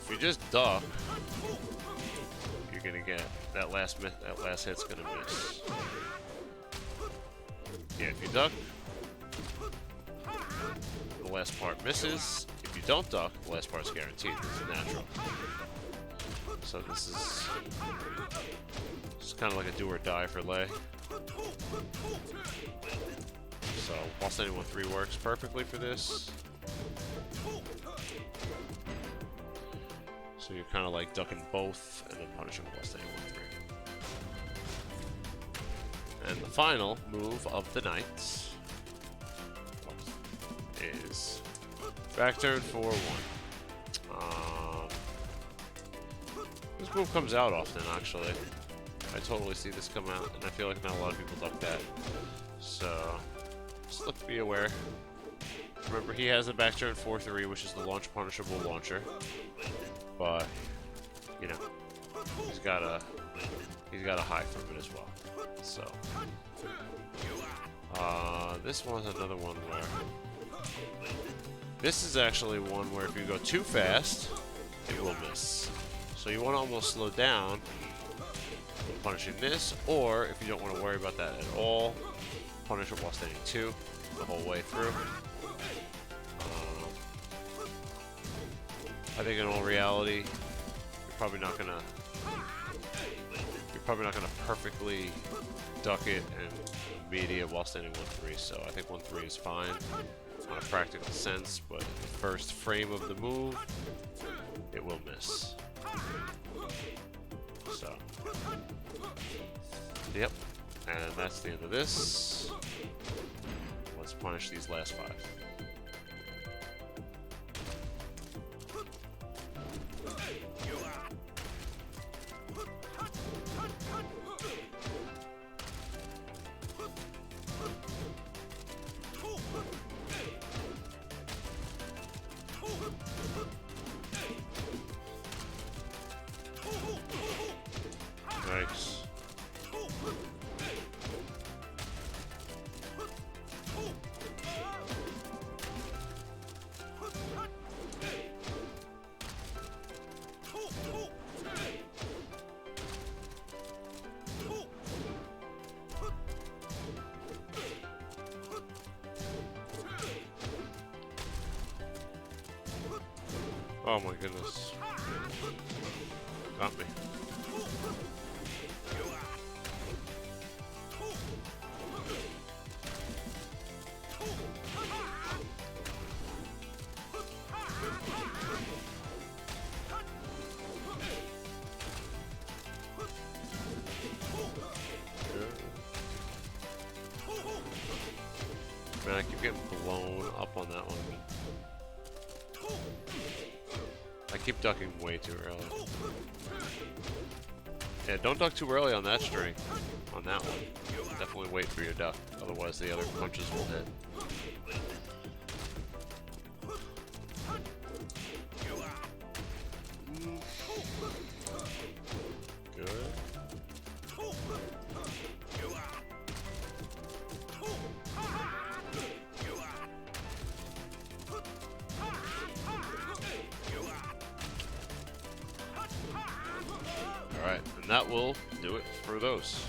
If you just duck, you're gonna get that last hit's gonna miss. Yeah, if you duck, the last part misses. If you don't duck, the last part's guaranteed. It's natural. So this is kind of like a do or die for Lei. So while standing 1-3 works perfectly for this. So you're kind of like ducking both and then punishing while standing 1-3. And the final move of the night is back turn 4-1. This move comes out often, actually. I totally see this come out, and I feel like not a lot of people duck that. So, just look, be aware. Remember, he has a back turn 4-3, which is the launch punishable launcher. But, you know, he's got a high from it as well. So, this one's another one where this is actually one where if you go too fast, it will miss. So you want to almost slow down when punishing this, or if you don't want to worry about that at all, punish it while standing 2 the whole way through. I think in all reality, you're probably not gonna perfectly duck it and immediate while standing 1-3. So I think 1-3 is fine on a practical sense, but in the first frame of the move, it will miss. So, yep, and that's the end of this. Let's punish these last 5. Nice. Oh my goodness. Got me. Man, I keep getting blown up on that one. I keep ducking way too early. Yeah, don't duck too early on that string. On that one. Definitely wait for your duck, otherwise the other punches will hit. Good. Alright, and that will do it for those.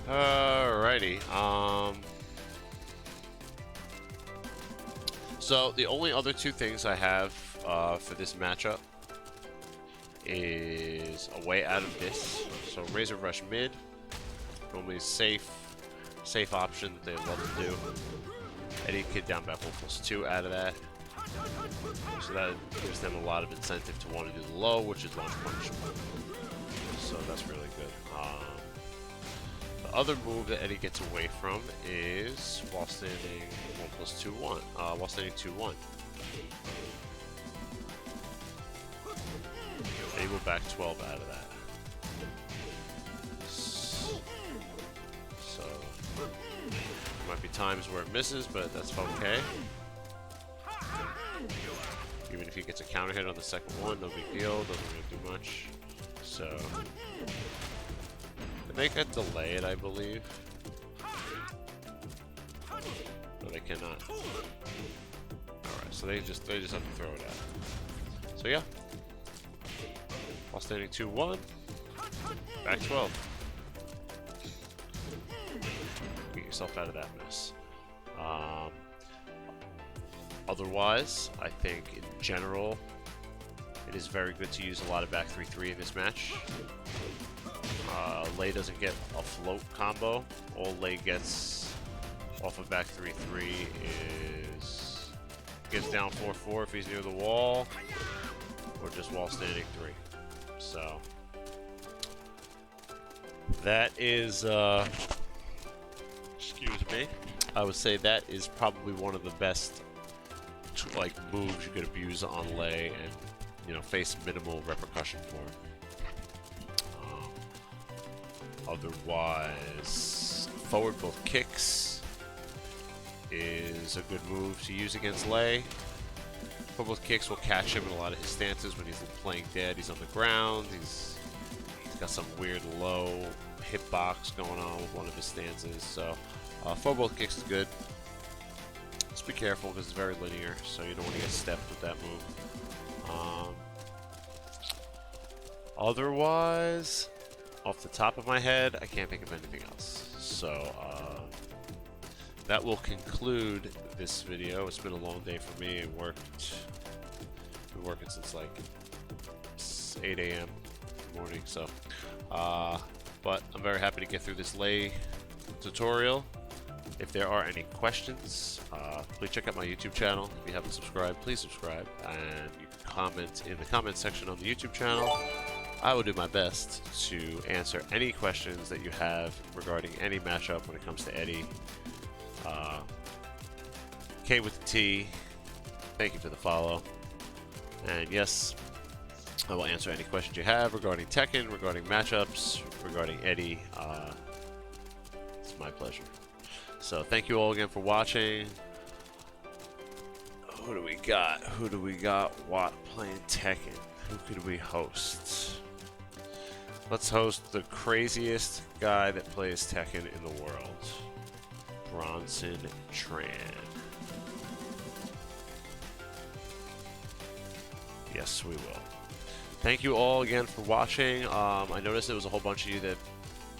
Alrighty, so the only other 2 things I have for this matchup is a way out of this. So Razor Rush mid, normally a safe option that they love to do. Eddy Kid down back 1+2 out of that. So that gives them a lot of incentive to want to do the low, which is launch punishable. So that's really good. The other move that Eddy gets away from is while standing 1+2-1. While standing 2-1. Eddy will back 12 out of that. So there might be times where it misses, but that's okay. Even if he gets a counter hit on the second one, no big deal, doesn't really do much. So they can delay it, I believe. No, they cannot. Alright, so they just have to throw it out. So yeah. While standing 2-1, back 12. Get yourself out of that mess. Otherwise, I think in general, it is very good to use a lot of back 3-3 in this match. Lei doesn't get a float combo. All Lei gets off of back 3-3 is gets down 4-4 if he's near the wall, or just while standing 3. So that is, excuse me, I would say that is probably one of the best, like, moves you could abuse on Lei and, you know, face minimal repercussion for. Otherwise, forward both kicks is a good move to use against Lei. Forward both kicks will catch him in a lot of his stances when he's playing dead. He's on the ground. He's got some weird low hitbox going on with one of his stances. So forward both kicks is good. Just be careful because it's very linear, so you don't want to get stepped with that move. Otherwise, off the top of my head, I can't think of anything else. So that will conclude this video. It's been a long day for me. Been working since like 8 a.m. in the morning. So, but I'm very happy to get through this Lei tutorial. If there are any questions, please check out my YouTube channel. If you haven't subscribed, please subscribe, and you can comment in the comment section on the YouTube channel. I will do my best to answer any questions that you have regarding any matchup when it comes to Eddy. K with the T, thank you for the follow. And yes, I will answer any questions you have regarding Tekken, regarding matchups, regarding Eddy. It's my pleasure. So thank you all again for watching. Who do we got? Who do we got playing Tekken? Who could we host? Let's host the craziest guy that plays Tekken in the world. Bronson Tran. Yes, we will. Thank you all again for watching. I noticed there was a whole bunch of you that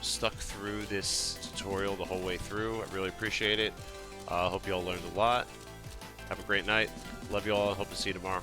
stuck through this tutorial the whole way through. I really appreciate it. I hope you all learned a lot. Have a great night. Love you all and hope to see you tomorrow.